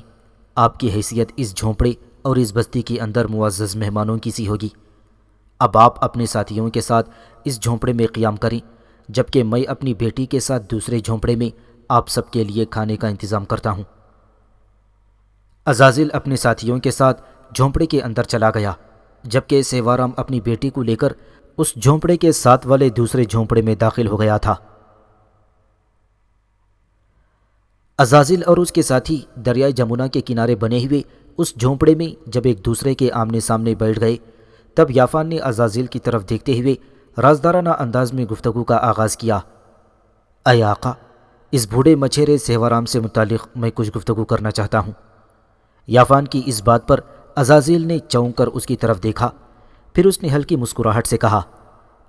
S1: آپ کی حیثیت اس جھونپڑے اور اس بستی کے اندر معزز مہمانوں کی سی ہوگی۔ اب آپ اپنے ساتھیوں کے ساتھ اس جھونپڑے میں قیام کریں، جبکہ میں اپنی بیٹی کے ساتھ دوسرے جھونپڑے میں آپ سب کے لیے کھانے کا انتظام کرتا ہوں۔ عزازیل اپنے ساتھیوں کے ساتھ جھونپڑے کے اندر چلا گیا، جبکہ سیوارام اپنی بیٹی کو لے کر اس جھونپڑے کے ساتھ والے دوسرے جھونپڑے میں داخل ہو گیا تھا۔ عزازیل اور اس کے ساتھی دریائے جمنا کے کنارے بنے ہوئے اس جھونپڑے میں جب ایک دوسرے کے آمنے سامنے بیٹھ گئے، تب یافان نے عزازیل کی طرف دیکھتے ہوئے رازدارانہ انداز میں گفتگو کا آغاز کیا، اے آقا، اس بوڑھے مچھیرے سیوارام سے متعلق میں کچھ گفتگو کرنا چاہتا ہوں۔ یافان کی اس بات پر عزازیل نے چونک کر اس کی طرف دیکھا، پھر اس نے ہلکی مسکراہٹ سے کہا،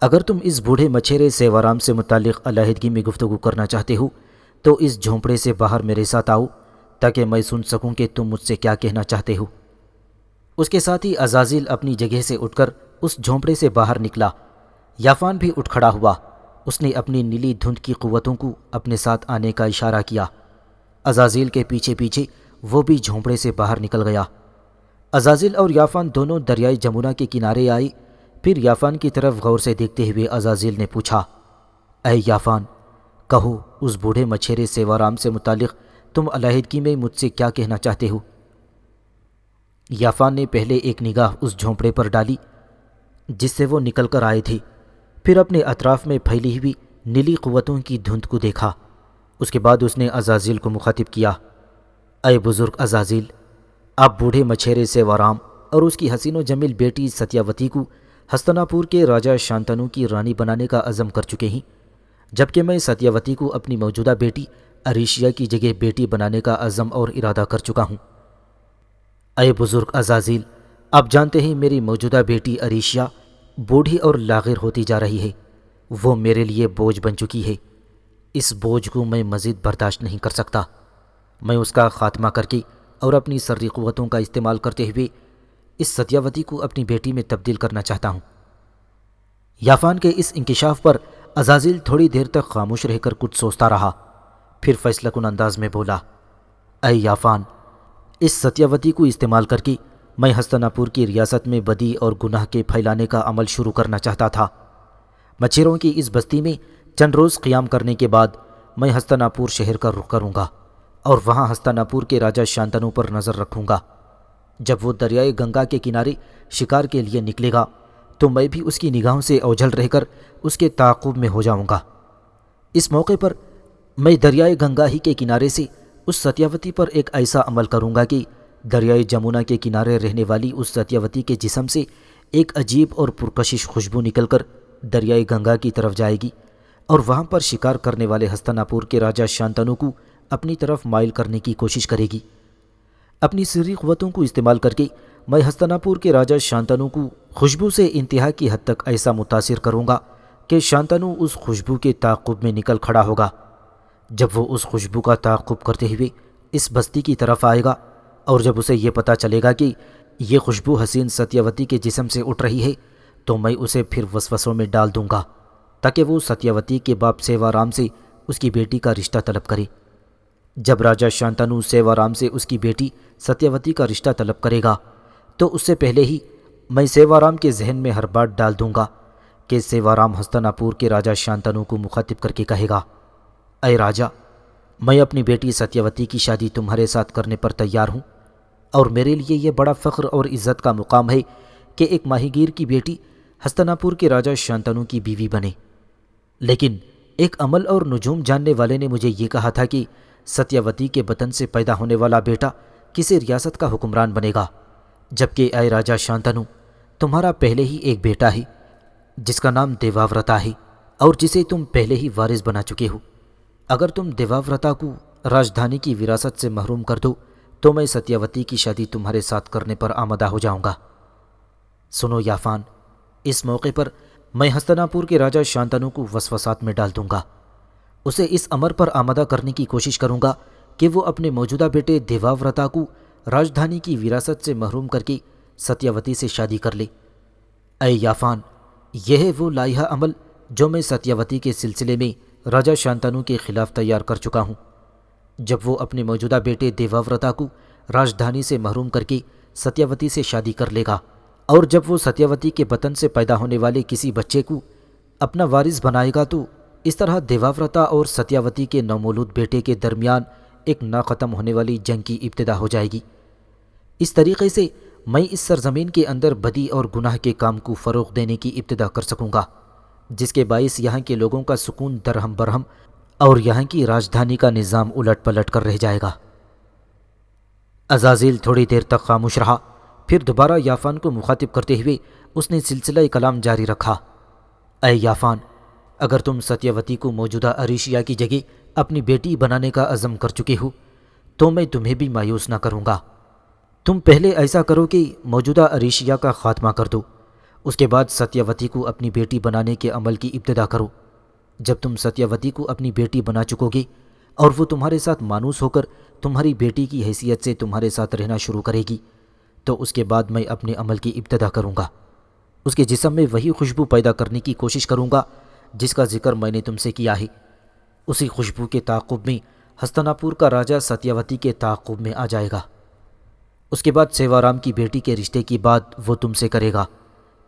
S1: اگر تم اس بوڑھے مچھیرے سیوارام سے متعلق علیحدگی میں گفتگو کرنا چاہتے ہو تو اس جھونپڑے سے باہر میرے ساتھ آؤ تاکہ میں سن سکوں کہ تم مجھ سے کیا کہنا چاہتے ہو۔ اس کے ساتھ ہی عزازیل اپنی جگہ سے اٹھ کر اس جھونپڑے سے باہر نکلا۔ یافان بھی اٹھ کھڑا ہوا، اس نے اپنی نیلی دھند کی قوتوں کو اپنے ساتھ آنے کا اشارہ کیا۔ عزازیل کے پیچھے پیچھے وہ بھی جھونپڑے سے باہر نکل گیا۔ عزازیل اور یافان دونوں دریائے جمنا کے کنارے آئے، پھر یافان کی طرف غور سے دیکھتے ہوئے عزازیل نے پوچھا، اے یافان، کہو اس بوڑھے مچھیرے سیوارام سے متعلق تم علیحدگی میں مجھ سے کیا کہنا چاہتے ہو؟ یافان نے پہلے ایک نگاہ اس جھونپڑے پر ڈالی جس سے وہ نکل کر آئے تھے، پھر اپنے اطراف میں پھیلی ہوئی نیلی قوتوں کی دھند کو دیکھا۔ اس کے بعد اس نے عزازیل کو مخاطب کیا، اے بزرگ عزازیل، آپ بوڑھے مچھیرے سیوارام اور اس کی حسین و جمیل بیٹی ستیاوتی کو ہستنا پور کے راجہ شانتنو کی رانی بنانے کا عزم کر چکے ہیں، جبکہ میں ستیاوتی کو اپنی موجودہ بیٹی اریشیا کی جگہ بیٹی بنانے کا عزم اور ارادہ کر چکا ہوں۔ اے بزرگ عزازیل، آپ جانتے ہیں میری موجودہ بیٹی اریشیا بوڑھی اور لاغر ہوتی جا رہی ہے، وہ میرے لیے بوجھ بن چکی ہے۔ اس بوجھ کو میں مزید برداشت نہیں کر سکتا۔ میں اس کا خاتمہ کر کے اور اپنی سری قوتوں کا استعمال کرتے ہوئے اس ستیاوتی کو اپنی بیٹی میں تبدیل کرنا چاہتا ہوں۔ یافان کے اس انکشاف پر عزازیل تھوڑی دیر تک خاموش رہ کر کچھ سوچتا رہا، پھر فیصلہ کن انداز میں بولا، اے یافان، اس ستیاوتی کو استعمال کر کے میں ہستنا پور کی ریاست میں بدی اور گناہ کے پھیلانے کا عمل شروع کرنا چاہتا تھا۔ مچھیروں کی اس بستی میں چند روز قیام کرنے کے بعد میں ہستنا پور شہر کا رخ کروں گا اور وہاں ہستنا پور کے راجہ شانتنو پر نظر رکھوں گا۔ جب وہ دریائے گنگا کے کنارے شکار کے لیے نکلے گا تو میں بھی اس کی نگاہوں سے اوجھل رہ کر اس کے تعاقب میں ہو جاؤں گا۔ اس موقع پر میں دریائے گنگا ہی کے کنارے سے اس ستیاوتی پر ایک ایسا عمل کروں گا کہ دریائے جمنا کے کنارے رہنے والی اس ستیاوتی کے جسم سے ایک عجیب اور پرکشش خوشبو نکل کر دریائے گنگا کی طرف جائے گی اور وہاں پر شکار کرنے والے ہستنا پور کے راجہ شانتنو کو اپنی طرف مائل کرنے کی کوشش کرے گی۔ اپنی سری قوتوں کو استعمال کر کے میں ہستنا پور کے راجہ شانتنو کو خوشبو سے انتہا کی حد تک ایسا متاثر کروں گا کہ شانتنو اس خوشبو کے تعاقب میں نکل کھڑا ہوگا۔ جب وہ اس خوشبو کا تعاقب کرتے ہوئے اس بستی کی طرف آئے گا اور جب اسے یہ پتہ چلے گا کہ یہ خوشبو حسین ستیاوتی کے جسم سے اٹھ رہی ہے تو میں اسے پھر وسوسوں میں ڈال دوں گا تاکہ وہ ستیاوتی کے باپ سیوارام سے اس کی بیٹی کا رشتہ طلب کرے۔ جب راجہ شانتنو سیوارام سے اس کی بیٹی ستیاوتی کا رشتہ طلب کرے گا تو اس سے پہلے ہی میں سیوارام کے ذہن میں ہر بات ڈال دوں گا کہ سیوارام ہستنا پور کے راجہ شانتنو کو مخاطب کر کے کہے گا، اے راجہ، میں اپنی بیٹی ستیاوتی کی شادی تمہارے ساتھ کرنے پر تیار ہوں اور میرے لیے یہ بڑا فخر اور عزت کا مقام ہے کہ ایک ماہی گیر کی بیٹی ہستنا پور کے راجہ شانتنو کی بیوی بنے۔ لیکن ایک عمل اور نجوم جاننے والے نے مجھے یہ کہا تھا کہ ستیاوتی کے بطن سے پیدا ہونے والا بیٹا کسی ریاست کا حکمران بنے گا، جبکہ اے راجہ شانتنو، تمہارا پہلے ہی ایک بیٹا ہے جس کا نام دیواورتا ہے اور جسے تم پہلے ہی وارث بنا چکے ہو۔ اگر تم دیواورتا کو راجدھانی کی وراثت سے محروم کر دو تو میں ستیاوتی کی شادی تمہارے ساتھ کرنے پر آمادہ ہو جاؤں گا۔ سنو یافان، اس موقع پر میں ہستنا پور کے راجہ شانتنو کو وسوسات میں ڈال دوں گا، اسے اس امر پر آمادہ کرنے کی کوشش کروں گا کہ وہ اپنے موجودہ بیٹے دیواورتا کو راجدھانی کی وراثت سے محروم کر کے ستیاوتی سے شادی کر لے۔ اے یافان، یہ ہے وہ لائحہ عمل جو میں ستیاوتی کے سلسلے میں راجہ شانتنو کے خلاف تیار کر چکا ہوں۔ جب وہ اپنے موجودہ بیٹے دیواورتا کو راجدھانی سے محروم کر کے ستیاوتی سے شادی کر لے گا اور جب وہ ستیاوتی کے بطن سے پیدا ہونے والے کسی بچے کو اپنا وارث بنائے گا تو اس طرح دیواورتا اور ستیاوتی کے نومولود بیٹے کے درمیان ایک ناختم ہونے والی جنگ کی ابتدا ہو جائے گی۔ اس طریقے سے میں اس سرزمین کے اندر بدی اور گناہ کے کام کو فروغ دینے کی ابتدا کر سکوں گا، جس کے باعث یہاں کے لوگوں کا سکون درہم برہم اور یہاں کی راجدھانی کا نظام الٹ پلٹ کر رہ جائے گا۔ عزازیل تھوڑی دیر تک خاموش رہا، پھر دوبارہ یافان کو مخاطب کرتے ہوئے اس نے سلسلہ کلام جاری رکھا، اے یافان، اگر تم ستیاوتی کو موجودہ اریشیا کی جگہ اپنی بیٹی بنانے کا عزم کر چکے ہو تو میں تمہیں بھی مایوس نہ کروں گا۔ تم پہلے ایسا کرو کہ موجودہ اریشیا کا خاتمہ کر دو، اس کے بعد ستیاوتی کو اپنی بیٹی بنانے کے عمل کی ابتدا کرو۔ جب تم ستیاوتی کو اپنی بیٹی بنا چکو گے اور وہ تمہارے ساتھ مانوس ہو کر تمہاری بیٹی کی حیثیت سے تمہارے ساتھ رہنا شروع کرے گی تو اس کے بعد میں اپنے عمل کی ابتدا کروں گا، اس کے جسم میں وہی خوشبو پیدا کرنے کی کوشش کروں گا جس کا ذکر میں نے تم سے کیا ہے۔ اسی خوشبو کے تعاقب میں ہستنا پور کا راجہ ستیاوتی کے تعاقب میں آ جائے گا۔ اس کے بعد سیوارام کی بیٹی کے رشتے کی بات وہ تم سے کرے گا،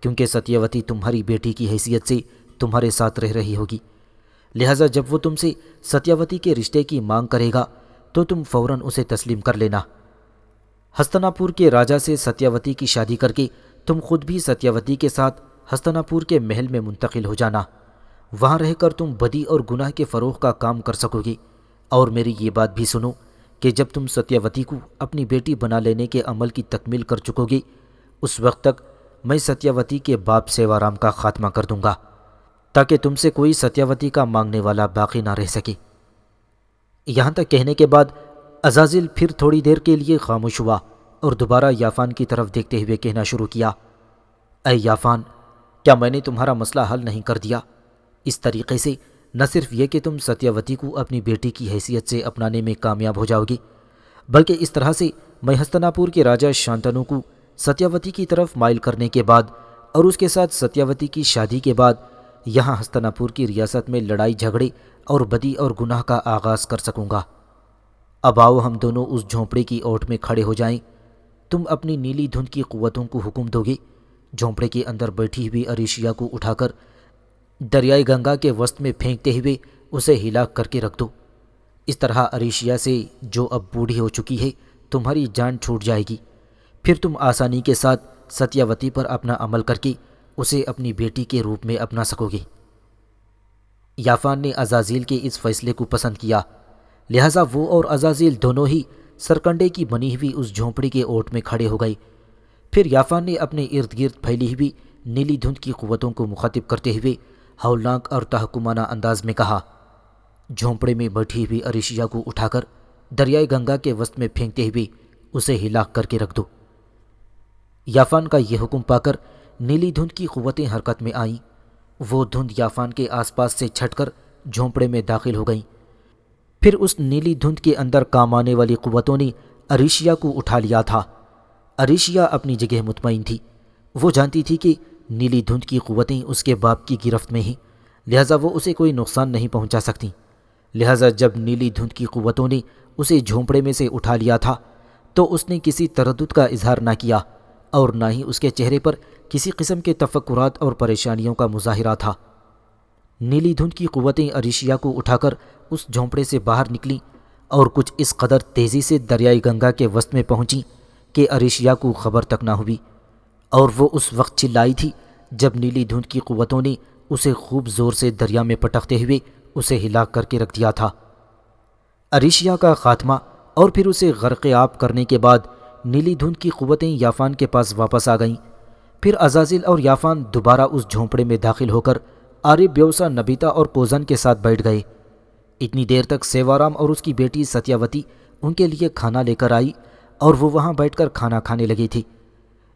S1: کیونکہ ستیاوتی تمہاری بیٹی کی حیثیت سے تمہارے ساتھ رہ رہی ہوگی، لہٰذا جب وہ تم سے ستیاوتی کے رشتے کی مانگ کرے گا تو تم فوراً اسے تسلیم کر لینا۔ ہستناپور کے راجا سے ستیاوتی کی شادی کر کے تم خود بھی ستیاوتی کے ساتھ ہستناپور کے محل میں منتقل ہو جانا۔ وہاں رہ کر تم بدی اور گناہ کے فروغ کا کام کر سکو گے۔ اور میری یہ بات بھی سنو کہ جب تم ستیاوتی کو اپنی بیٹی بنا لینے کے عمل کی تکمیل کر چکو گے، اس وقت تک میں ستیاوتی کے باپ سیوارام کا خاتمہ کر دوں گا، تاکہ تم سے کوئی ستیاوتی کا مانگنے والا باقی نہ رہ سکے۔ یہاں تک کہنے کے بعد عزازیل پھر تھوڑی دیر کے لیے خاموش ہوا اور دوبارہ یافان کی طرف دیکھتے ہوئے کہنا شروع کیا، اے یافان، کیا میں نے تمہارا مسئلہ حل نہیں کر دیا؟ اس طریقے سے نہ صرف یہ کہ تم ستیاوتی کو اپنی بیٹی کی حیثیت سے اپنانے میں کامیاب ہو جاؤ گے، بلکہ اس طرح سے میں ہستناپور کے راجا شانتنو کو ستیاوتی کی طرف مائل کرنے کے بعد اور اس کے ساتھ ستیاوتی کی شادی کے بعد یہاں ہستناپور کی ریاست میں لڑائی جھگڑے اور بدی اور گناہ کا آغاز کر سکوں گا۔ اب آؤ ہم دونوں اس جھونپڑے کی اوٹ میں کھڑے ہو جائیں۔ تم اپنی نیلی دھند کی قوتوں کو حکم دو گے، جھونپڑے کے اندر بیٹھی ہوئی اریشیا کو اٹھا کر دریائے گنگا کے وسط میں پھینکتے ہوئے اسے ہلاک کر کے رکھ دو۔ اس طرح اریشیا سے، جو اب بوڑھی ہو چکی ہے، تمہاری جان چھوٹ جائے گی۔ پھر تم آسانی کے ساتھ ستیاوتی پر اپنا عمل کر کے اسے اپنی بیٹی کے روپ میں اپنا سکو گے۔ یافان نے عزازیل کے اس فیصلے کو پسند کیا، لہٰذا وہ اور عزازیل دونوں ہی سرکنڈے کی بنی ہوئی اس جھونپڑی کے اوٹ میں کھڑے ہو گئے۔ پھر یافان نے اپنے ارد گرد پھیلی ہوئی نیلی دھند کی قوتوں کو مخاطب کرتے ہوئے ہولناک اور تحکمانہ انداز میں کہا، جھونپڑے میں بیٹھی ہوئی اریشیا کو اٹھا کر دریائے گنگا کے وسط میں پھینکتے ہوئے اسے ہلاک کر کے رکھ دو۔ یافان کا یہ حکم پا کر نیلی دھند کی قوتیں حرکت میں آئیں۔ وہ دھند یافان کے آس پاس سے چھٹ کر جھونپڑے میں داخل ہو گئیں۔ پھر اس نیلی دھند کے اندر کام آنے والی قوتوں نے اریشیا کو اٹھا لیا تھا۔ اریشیا اپنی جگہ مطمئن تھی۔ وہ جانتی تھی کہ نیلی دھند کی قوتیں اس کے باپ کی گرفت میں ہیں، لہٰذا وہ اسے کوئی نقصان نہیں پہنچا سکتی۔ لہٰذا جب نیلی دھند کی قوتوں نے اسے جھونپڑے میں سے اٹھا لیا تھا تو اس نے کسی تردد کا اظہار نہ کیا اور نہ ہی اس کے چہرے پر کسی قسم کے تفکرات اور پریشانیوں کا مظاہرہ تھا۔ نیلی دھند کی قوتیں اریشیا کو اٹھا کر اس جھونپڑے سے باہر نکلیں اور کچھ اس قدر تیزی سے دریائے گنگا کے وسط میں پہنچیں کہ اریشیا کو خبر تک نہ ہوئی، اور وہ اس وقت چلائی تھی جب نیلی دھند کی قوتوں نے اسے خوب زور سے دریا میں پٹکتے ہوئے اسے ہلاک کر کے رکھ دیا تھا۔ اریشیا کا خاتمہ اور پھر اسے غرق آب کرنے کے بعد نیلی دھند کی قوتیں یافان کے پاس واپس آ گئیں۔ پھر عزازیل اور یافان دوبارہ اس جھونپڑے میں داخل ہو کر آرے بیوسا، نبیتا اور کوزن کے ساتھ بیٹھ گئے۔ اتنی دیر تک سیوارام اور اس کی بیٹی ستیاوتی ان کے لیے کھانا لے کر آئی اور وہ وہاں بیٹھ کر کھانا کھانے لگی تھی۔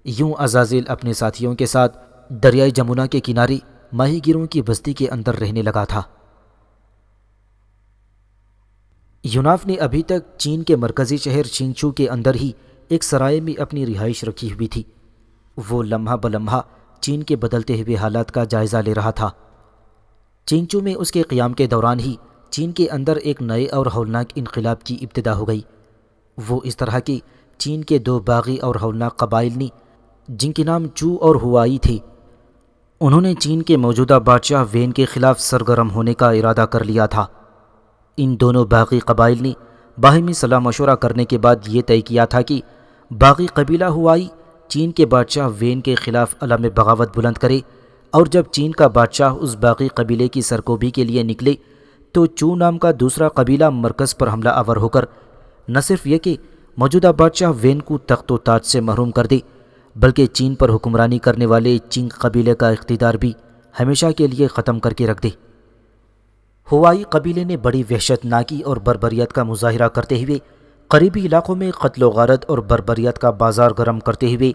S1: یوں عزازیل اپنے ساتھیوں کے ساتھ دریائے جمنا کے کنارے ماہی گیروں کی بستی کے اندر رہنے لگا تھا۔ یوناف نے ابھی تک چین کے مرکزی شہر چنگچو کے اندر ہی ایک سرائے میں اپنی رہائش رکھی ہوئی تھی۔ وہ لمحہ بلمحہ چین کے بدلتے ہوئے حالات کا جائزہ لے رہا تھا۔ چنگچو میں اس کے قیام کے دوران ہی چین کے اندر ایک نئے اور ہولناک انقلاب کی ابتدا ہو گئی۔ وہ اس طرح کہ چین کے دو باغی اور ہولناک قبائل نے، جن کے نام چو اور ہوائی تھے، انہوں نے چین کے موجودہ بادشاہ وین کے خلاف سرگرم ہونے کا ارادہ کر لیا تھا۔ ان دونوں باغی قبائل نے باہمی صلاح مشورہ کرنے کے بعد یہ طے کیا تھا کہ باغی قبیلہ ہوائی چین کے بادشاہ وین کے خلاف علم بغاوت بلند کرے، اور جب چین کا بادشاہ اس باغی قبیلے کی سرکوبی کے لیے نکلے تو چو نام کا دوسرا قبیلہ مرکز پر حملہ آور ہو کر نہ صرف یہ کہ موجودہ بادشاہ وین کو تخت و تاج سے محروم کر دے، بلکہ چین پر حکمرانی کرنے والے چنگ قبیلے کا اقتدار بھی ہمیشہ کے لیے ختم کر کے رکھ دے۔ ہوائی قبیلے نے بڑی وحشت ناکی اور بربریت کا مظاہرہ کرتے ہوئے قریبی علاقوں میں قتل و غارت اور بربریت کا بازار گرم کرتے ہوئے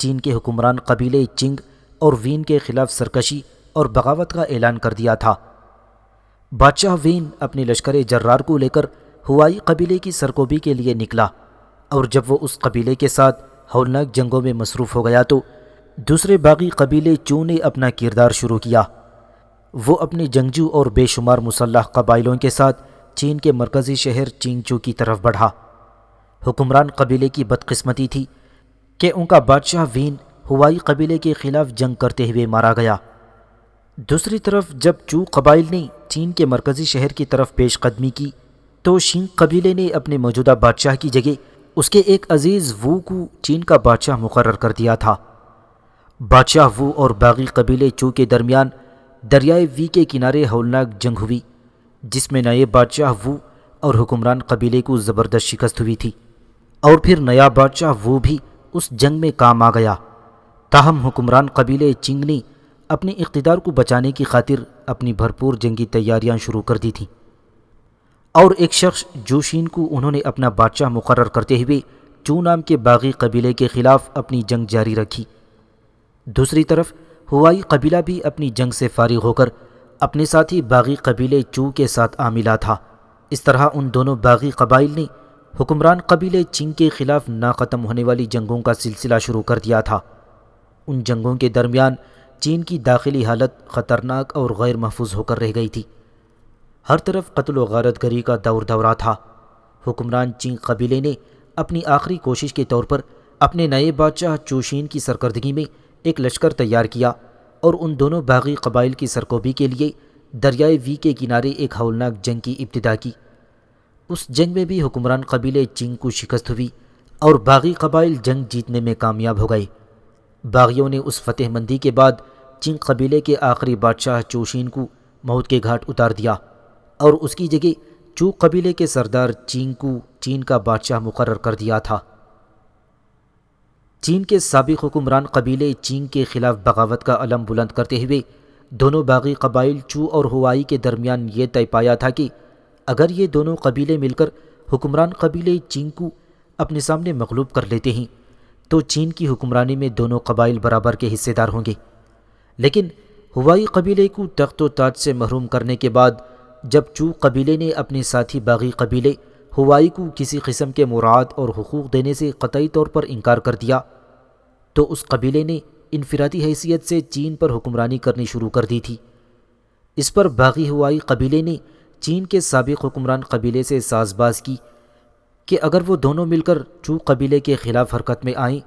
S1: چین کے حکمران قبیلے چنگ اور وین کے خلاف سرکشی اور بغاوت کا اعلان کر دیا تھا۔ بادشاہ وین اپنے لشکر جرار کو لے کر ہوائی قبیلے کی سرکوبی کے لیے نکلا، اور جب وہ اس قبیلے کے ساتھ ہولناک جنگوں میں مصروف ہو گیا تو دوسرے باغی قبیلے چو نے اپنا کردار شروع کیا۔ وہ اپنے جنگجو اور بے شمار مسلح قبائلوں کے ساتھ چین کے مرکزی شہر چنگچو کی طرف بڑھا۔ حکمران قبیلے کی بدقسمتی تھی کہ ان کا بادشاہ وین ہوائی قبیلے کے خلاف جنگ کرتے ہوئے مارا گیا۔ دوسری طرف جب چو قبائل نے چین کے مرکزی شہر کی طرف پیش قدمی کی تو شینگ قبیلے نے اپنے موجودہ بادشاہ کی جگہ اس کے ایک عزیز وو کو چین کا بادشاہ مقرر کر دیا تھا۔ بادشاہ وو اور باغی قبیلے چو کے درمیان دریائے وی کے کنارے ہولناک جنگ ہوئی، جس میں نئے بادشاہ وو اور حکمران قبیلے کو زبردست شکست ہوئی تھی، اور پھر نیا بادشاہ وو بھی اس جنگ میں کام آ گیا۔ تاہم حکمران قبیلے چنگ نے اپنے اقتدار کو بچانے کی خاطر اپنی بھرپور جنگی تیاریاں شروع کر دی تھیں، اور ایک شخص جوشین کو انہوں نے اپنا بادشاہ مقرر کرتے ہوئے چو نام کے باغی قبیلے کے خلاف اپنی جنگ جاری رکھی۔ دوسری طرف ہوائی قبیلہ بھی اپنی جنگ سے فارغ ہو کر اپنے ساتھی باغی قبیلے چو کے ساتھ آملا تھا۔ اس طرح ان دونوں باغی قبائل نے حکمران قبیلے چنگ کے خلاف نہ ختم ہونے والی جنگوں کا سلسلہ شروع کر دیا تھا۔ ان جنگوں کے درمیان چین کی داخلی حالت خطرناک اور غیر محفوظ ہو کر رہ گئی تھی۔ ہر طرف قتل و غارت گری کا دورہ تھا۔ حکمران چنگ قبیلے نے اپنی آخری کوشش کے طور پر اپنے نئے بادشاہ چوشین کی سرکردگی میں ایک لشکر تیار کیا اور ان دونوں باغی قبائل کی سرکوبی کے لیے دریائے وی کے کنارے ایک ہولناک جنگ کی ابتدا کی۔ اس جنگ میں بھی حکمران قبیلے چنگ کو شکست ہوئی اور باغی قبائل جنگ جیتنے میں کامیاب ہو گئے۔ باغیوں نے اس فتح مندی کے بعد چنگ قبیلے کے آخری بادشاہ چوشین کو موت کے گھاٹ اتار دیا اور اس کی جگہ چو قبیلے کے سردار چینگ کو چین کا بادشاہ مقرر کر دیا تھا۔ چین کے سابق حکمران قبیلے چینگ کے خلاف بغاوت کا علم بلند کرتے ہوئے دونوں باغی قبائل چو اور ہوائی کے درمیان یہ طے پایا تھا کہ اگر یہ دونوں قبیلے مل کر حکمران قبیلے چینگ کو اپنے سامنے مغلوب کر لیتے ہیں تو چین کی حکمرانی میں دونوں قبائل برابر کے حصے دار ہوں گے۔ لیکن ہوائی قبیلے کو تخت و تاج سے محروم کرنے کے بعد جب چو قبیلے نے اپنے ساتھی باغی قبیلے ہوائی کو کسی قسم کے مراعات اور حقوق دینے سے قطعی طور پر انکار کر دیا تو اس قبیلے نے انفرادی حیثیت سے چین پر حکمرانی کرنی شروع کر دی تھی۔ اس پر باغی ہوائی قبیلے نے چین کے سابق حکمران قبیلے سے ساز باز کی کہ اگر وہ دونوں مل کر چو قبیلے کے خلاف حرکت میں آئیں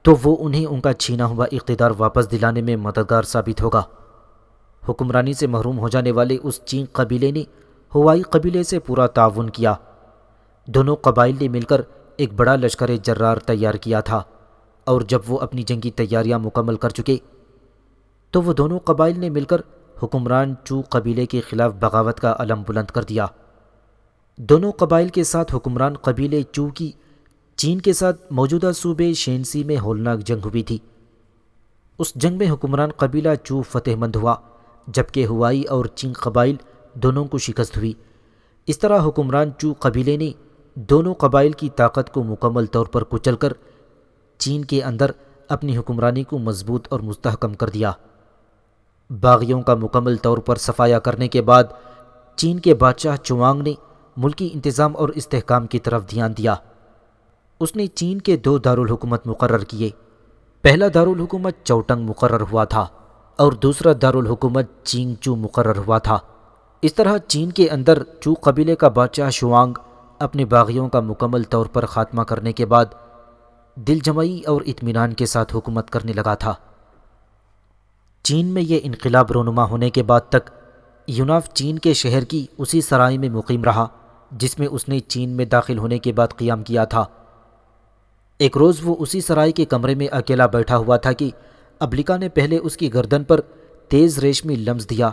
S1: تو وہ انہیں ان کا چھینا ہوا اقتدار واپس دلانے میں مددگار ثابت ہوگا۔ حکمرانی سے محروم ہو جانے والے اس چین قبیلے نے ہوائی قبیلے سے پورا تعاون کیا۔ دونوں قبائل نے مل کر ایک بڑا لشکر جرار تیار کیا تھا، اور جب وہ اپنی جنگی تیاریاں مکمل کر چکے تو وہ دونوں قبائل نے مل کر حکمران چو قبیلے کے خلاف بغاوت کا علم بلند کر دیا۔ دونوں قبائل کے ساتھ حکمران قبیلے چو کی چین کے ساتھ موجودہ صوبے شینسی میں ہولناک جنگ ہوئی تھی۔ اس جنگ میں حکمران قبیلہ چو فتح مند ہوا، جبکہ ہوائی اور چنگ قبائل دونوں کو شکست ہوئی۔ اس طرح حکمران چو قبیلے نے دونوں قبائل کی طاقت کو مکمل طور پر کچل کر چین کے اندر اپنی حکمرانی کو مضبوط اور مستحکم کر دیا۔ باغیوں کا مکمل طور پر صفایا کرنے کے بعد چین کے بادشاہ چوانگ نے ملکی انتظام اور استحکام کی طرف دھیان دیا۔ اس نے چین کے 2 دارالحکومت مقرر کیے۔ پہلا دارالحکومت چوٹنگ مقرر ہوا تھا اور دوسرا دارالحکومت چینگ چو مقرر ہوا تھا۔ اس طرح چین کے اندر چو قبیلے کا بادشاہ شوانگ اپنے باغیوں کا مکمل طور پر خاتمہ کرنے کے بعد دل جمعی اور اطمینان کے ساتھ حکومت کرنے لگا تھا۔ چین میں یہ انقلاب رونما ہونے کے بعد تک یوناف چین کے شہر کی اسی سرائے میں مقیم رہا جس میں اس نے چین میں داخل ہونے کے بعد قیام کیا تھا۔ ایک روز وہ اسی سرائے کے کمرے میں اکیلا بیٹھا ہوا تھا کہ ابلیکا نے پہلے اس کی گردن پر تیز ریشمی لمس دیا،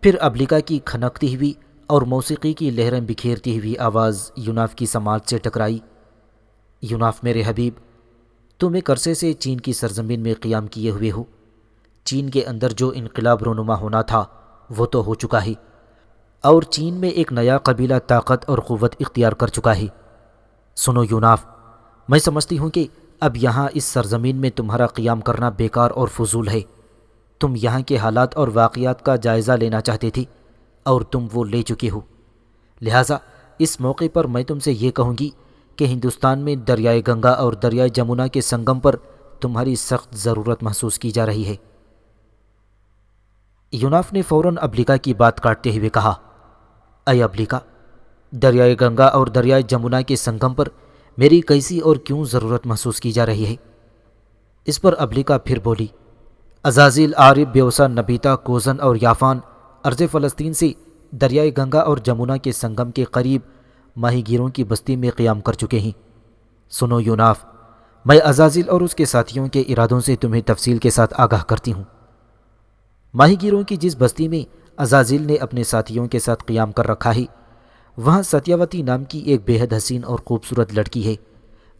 S1: پھر ابلیکا کی کھنکتی ہوئی اور موسیقی کی لہریں بکھیرتی ہوئی آواز یوناف کی سماعت سے ٹکرائی۔ یوناف میرے حبیب، تم ایک عرصے سے چین کی سرزمین میں قیام کیے ہوئے ہو۔ چین کے اندر جو انقلاب رونما ہونا تھا وہ تو ہو چکا ہے، اور چین میں ایک نیا قبیلہ طاقت اور قوت اختیار کر چکا ہے۔ سنو یوناف، میں سمجھتی ہوں کہ اب یہاں اس سرزمین میں تمہارا قیام کرنا بیکار اور فضول ہے۔ تم یہاں کے حالات اور واقعات کا جائزہ لینا چاہتے تھے اور تم وہ لے چکے ہو، لہٰذا اس موقع پر میں تم سے یہ کہوں گی کہ ہندوستان میں دریائے گنگا اور دریائے جمنا کے سنگم پر تمہاری سخت ضرورت محسوس کی جا رہی ہے۔ یوناف نے فوراً ابلیکا کی بات کاٹتے ہوئے کہا، اے ابلیکا، دریائے گنگا اور دریائے جمنا کے سنگم پر میری کیسی اور کیوں ضرورت محسوس کی جا رہی ہے؟ اس پر ابلیکا پھر بولی، عزازیل، عارب، بیوسا، نبیتا، کوزن اور یافان ارض فلسطین سے دریائے گنگا اور جمنا کے سنگم کے قریب ماہی گیروں کی بستی میں قیام کر چکے ہیں۔ سنو یوناف، میں عزازیل اور اس کے ساتھیوں کے ارادوں سے تمہیں تفصیل کے ساتھ آگاہ کرتی ہوں۔ ماہی گیروں کی جس بستی میں عزازیل نے اپنے ساتھیوں کے ساتھ قیام کر رکھا ہے، وہاں ستیاوتی نام کی ایک بے حد حسین اور خوبصورت لڑکی ہے،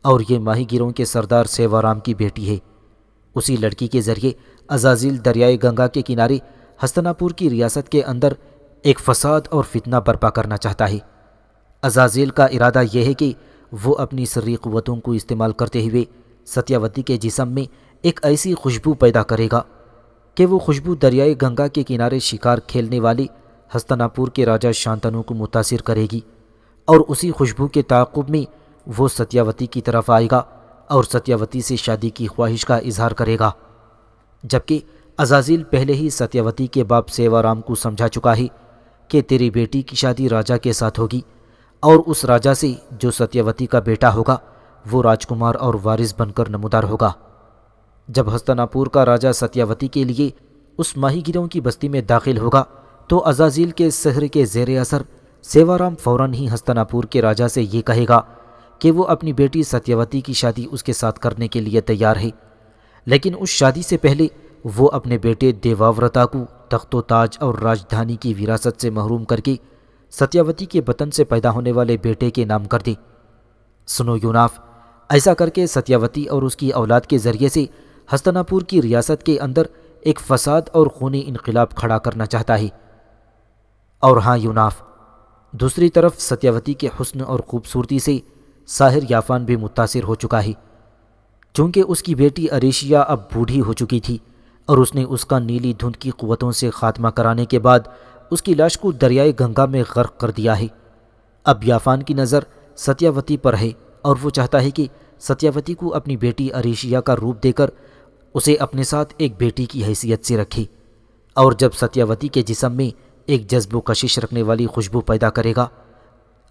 S1: اور یہ ماہی گیروں کے سردار سیوارام کی بیٹی ہے۔ اسی لڑکی کے ذریعے عزازیل دریائے گنگا کے کنارے ہستنا پور کی ریاست کے اندر ایک فساد اور فتنہ برپا کرنا چاہتا ہے۔ عزازیل کا ارادہ یہ ہے کہ وہ اپنی سری قوتوں کو استعمال کرتے ہوئے ستیاوتی کے جسم میں ایک ایسی خوشبو پیدا کرے گا کہ وہ خوشبو دریائے گنگا کے کنارے شکار کھیلنے والے ہستنا پور کے راجا شانتنو کو متاثر کرے گی، اور اسی خوشبو کے تعاقب میں وہ ستیاوتی کی طرف آئے گا اور ستیاوتی سے شادی کی خواہش کا اظہار کرے گا، جبکہ عزازیل پہلے ہی ستیاوتی کے باپ سیوارام کو سمجھا چکا ہے کہ تیری بیٹی کی شادی راجا کے ساتھ ہوگی، اور اس راجا سے جو ستیاوتی کا بیٹا ہوگا وہ راجکمار اور وارث بن کر نمودار ہوگا۔ جب ہستنا پور کا راجا ستیاوتی کے لیے اس ماہی گیروں کی بستی میں داخل ہوگا تو عزازیل کے سحر کے زیر اثر سیوارام فوراً ہی ہستنا پور کے راجا سے یہ کہے گا کہ وہ اپنی بیٹی ستیاوتی کی شادی اس کے ساتھ کرنے کے لیے تیار ہے، لیکن اس شادی سے پہلے وہ اپنے بیٹے دیواورتا کو تخت و تاج اور راجدھانی کی وراثت سے محروم کر کے ستیاوتی کے بطن سے پیدا ہونے والے بیٹے کے نام کر دے۔ سنو یوناف، ایسا کر کے ستیاوتی اور اس کی اولاد کے ذریعے سے ہستنا پور کی ریاست کے اندر ایک فساد اور خونی انقلاب کھڑا کرنا چاہتا ہے۔ اور ہاں یوناف، دوسری طرف ستیاوتی کے حسن اور خوبصورتی سے ساحر یافان بھی متاثر ہو چکا ہے، چونکہ اس کی بیٹی اریشیا اب بوڑھی ہو چکی تھی اور اس نے اس کا نیلی دھند کی قوتوں سے خاتمہ کرانے کے بعد اس کی لاش کو دریائے گنگا میں غرق کر دیا ہے۔ اب یافان کی نظر ستیاوتی پر ہے اور وہ چاہتا ہے کہ ستیاوتی کو اپنی بیٹی اریشیا کا روپ دے کر اسے اپنے ساتھ ایک بیٹی کی حیثیت سے رکھے، اور جب ستیاوتی کے جسم میں ایک جذب و کشش رکھنے والی خوشبو پیدا کرے گا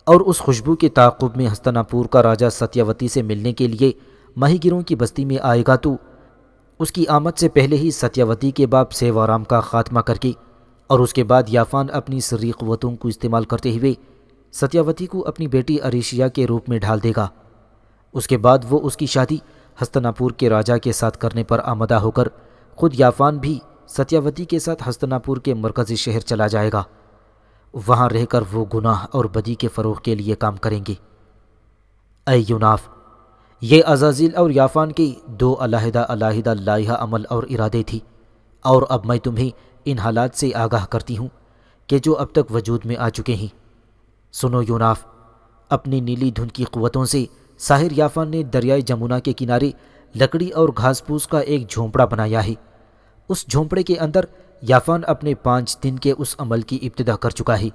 S1: اور اس خوشبو کے تعاقب میں ہستنا پور کا راجا ستیاوتی سے ملنے کے لیے ماہی گیروں کی بستی میں آئے گا تو اس کی آمد سے پہلے ہی ستیاوتی کے باپ سیوارام کا خاتمہ کر کے اور اس کے بعد یافان اپنی سری قوتوں کو استعمال کرتے ہوئے ستیاوتی کو اپنی بیٹی اریشیا کے روپ میں ڈھال دے گا۔ اس کے بعد وہ اس کی شادی ہستنا پور کے راجا کے ساتھ کرنے پر آمادہ ہو کر خود یافان بھی ستیاوتی کے ساتھ ہستنا پور کے مرکزی شہر چلا جائے گا۔ وہاں رہ کر وہ گناہ اور بدی کے فروغ کے لیے کام کریں گے۔ اے یوناف، یہ عزازیل اور یافان کے دو علیحدہ علیحدہ لائحہ عمل اور ارادے تھی، اور اب میں تمہیں ان حالات سے آگاہ کرتی ہوں کہ جو اب تک وجود میں آ چکے ہیں۔ سنو یوناف، اپنی نیلی دھند کی قوتوں سے ساحر یافان نے دریائے جمنا کے کنارے لکڑی اور گھاس پھوس کا ایک جھونپڑا بنایا ہے۔ اس جھونپڑے کے اندر یافان اپنے 5 دن کے اس عمل کی ابتدا کر چکا ہے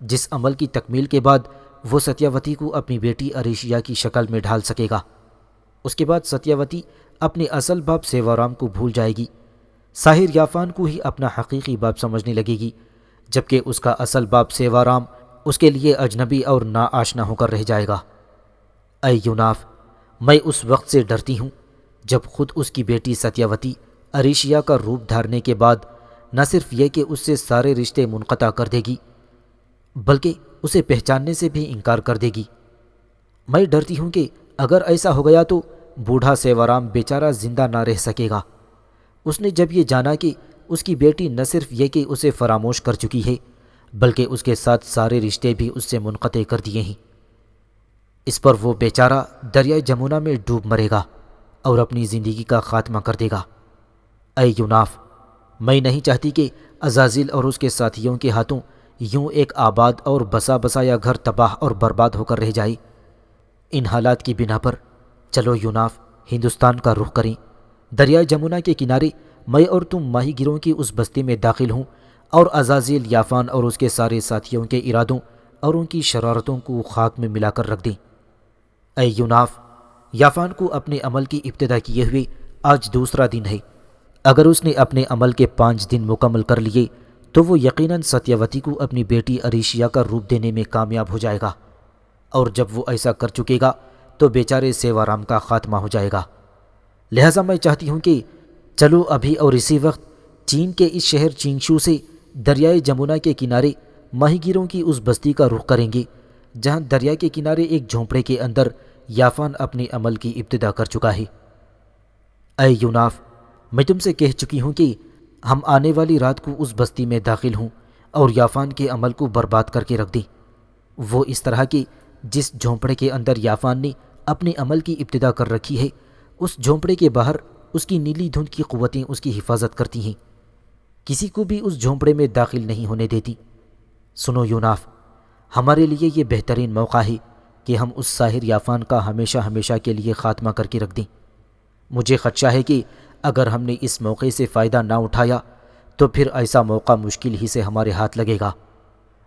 S1: جس عمل کی تکمیل کے بعد وہ ستیاوتی کو اپنی بیٹی اریشیا کی شکل میں ڈھال سکے گا۔ اس کے بعد ستیاوتی اپنے اصل باپ سیوارام کو بھول جائے گی، ساحر یافان کو ہی اپنا حقیقی باپ سمجھنے لگے گی، جبکہ اس کا اصل باپ سیوارام اس کے لیے اجنبی اور ناآشنا ہو کر رہ جائے گا۔ اے یوناف، میں اس وقت سے ڈرتی ہوں جب خود اس کی بیٹی ستیاوتی اریشیا کا روپ دھارنے کے بعد نہ صرف یہ کہ اس سے سارے رشتے منقطع کر دے گی بلکہ اسے پہچاننے سے بھی انکار کر دے گی۔ میں ڈرتی ہوں کہ اگر ایسا ہو گیا تو بوڑھا سیوارام بیچارہ زندہ نہ رہ سکے گا۔ اس نے جب یہ جانا کہ اس کی بیٹی نہ صرف یہ کہ اسے فراموش کر چکی ہے بلکہ اس کے ساتھ سارے رشتے بھی اس سے منقطع کر دیے ہیں، اس پر وہ بیچارہ دریائے جمنا میں ڈوب مرے گا اور اپنی زندگی کا خاتمہ کر دے گا۔ اے یوناف، میں نہیں چاہتی کہ عزازیل اور اس کے ساتھیوں کے ہاتھوں یوں ایک آباد اور بسا بسایا گھر تباہ اور برباد ہو کر رہ جائے۔ ان حالات کی بنا پر چلو یوناف، ہندوستان کا رخ کریں۔ دریائے جمنا کے کنارے میں اور تم ماہی گیروں کی اس بستی میں داخل ہوں اور عزازیل، یافان اور اس کے سارے ساتھیوں کے ارادوں اور ان کی شرارتوں کو خاک میں ملا کر رکھ دیں۔ اے یوناف، یافان کو اپنے عمل کی ابتدا کیے ہوئے آج دوسرا دن ہے۔ اگر اس نے اپنے عمل کے 5 دن مکمل کر لیے تو وہ یقیناً ستیاوتی کو اپنی بیٹی اریشیا کا روپ دینے میں کامیاب ہو جائے گا، اور جب وہ ایسا کر چکے گا تو بیچارے سیوارام کا خاتمہ ہو جائے گا۔ لہٰذا میں چاہتی ہوں کہ چلو ابھی اور اسی وقت چین کے اس شہر چینگشو سے دریائے جمنا کے کنارے ماہی گیروں کی اس بستی کا رخ کریں گے جہاں دریا کے کنارے ایک جھونپڑے کے اندر یافان اپنے عمل کی ابتدا کر چکا ہے۔ اے یوناف، میں تم سے کہہ چکی ہوں کہ ہم آنے والی رات کو اس بستی میں داخل ہوں اور یافان کے عمل کو برباد کر کے رکھ دیں۔ وہ اس طرح کہ جس جھونپڑے کے اندر یافان نے اپنے عمل کی ابتدا کر رکھی ہے، اس جھونپڑے کے باہر اس کی نیلی دھند کی قوتیں اس کی حفاظت کرتی ہیں، کسی کو بھی اس جھونپڑے میں داخل نہیں ہونے دیتی۔ سنو یوناف، ہمارے لیے یہ بہترین موقع ہے کہ ہم اس ساحر یافان کا ہمیشہ ہمیشہ کے لیے خاتمہ کر کے رکھ دیں۔ مجھے خدشہ ہے کہ اگر ہم نے اس موقع سے فائدہ نہ اٹھایا تو پھر ایسا موقع مشکل ہی سے ہمارے ہاتھ لگے گا۔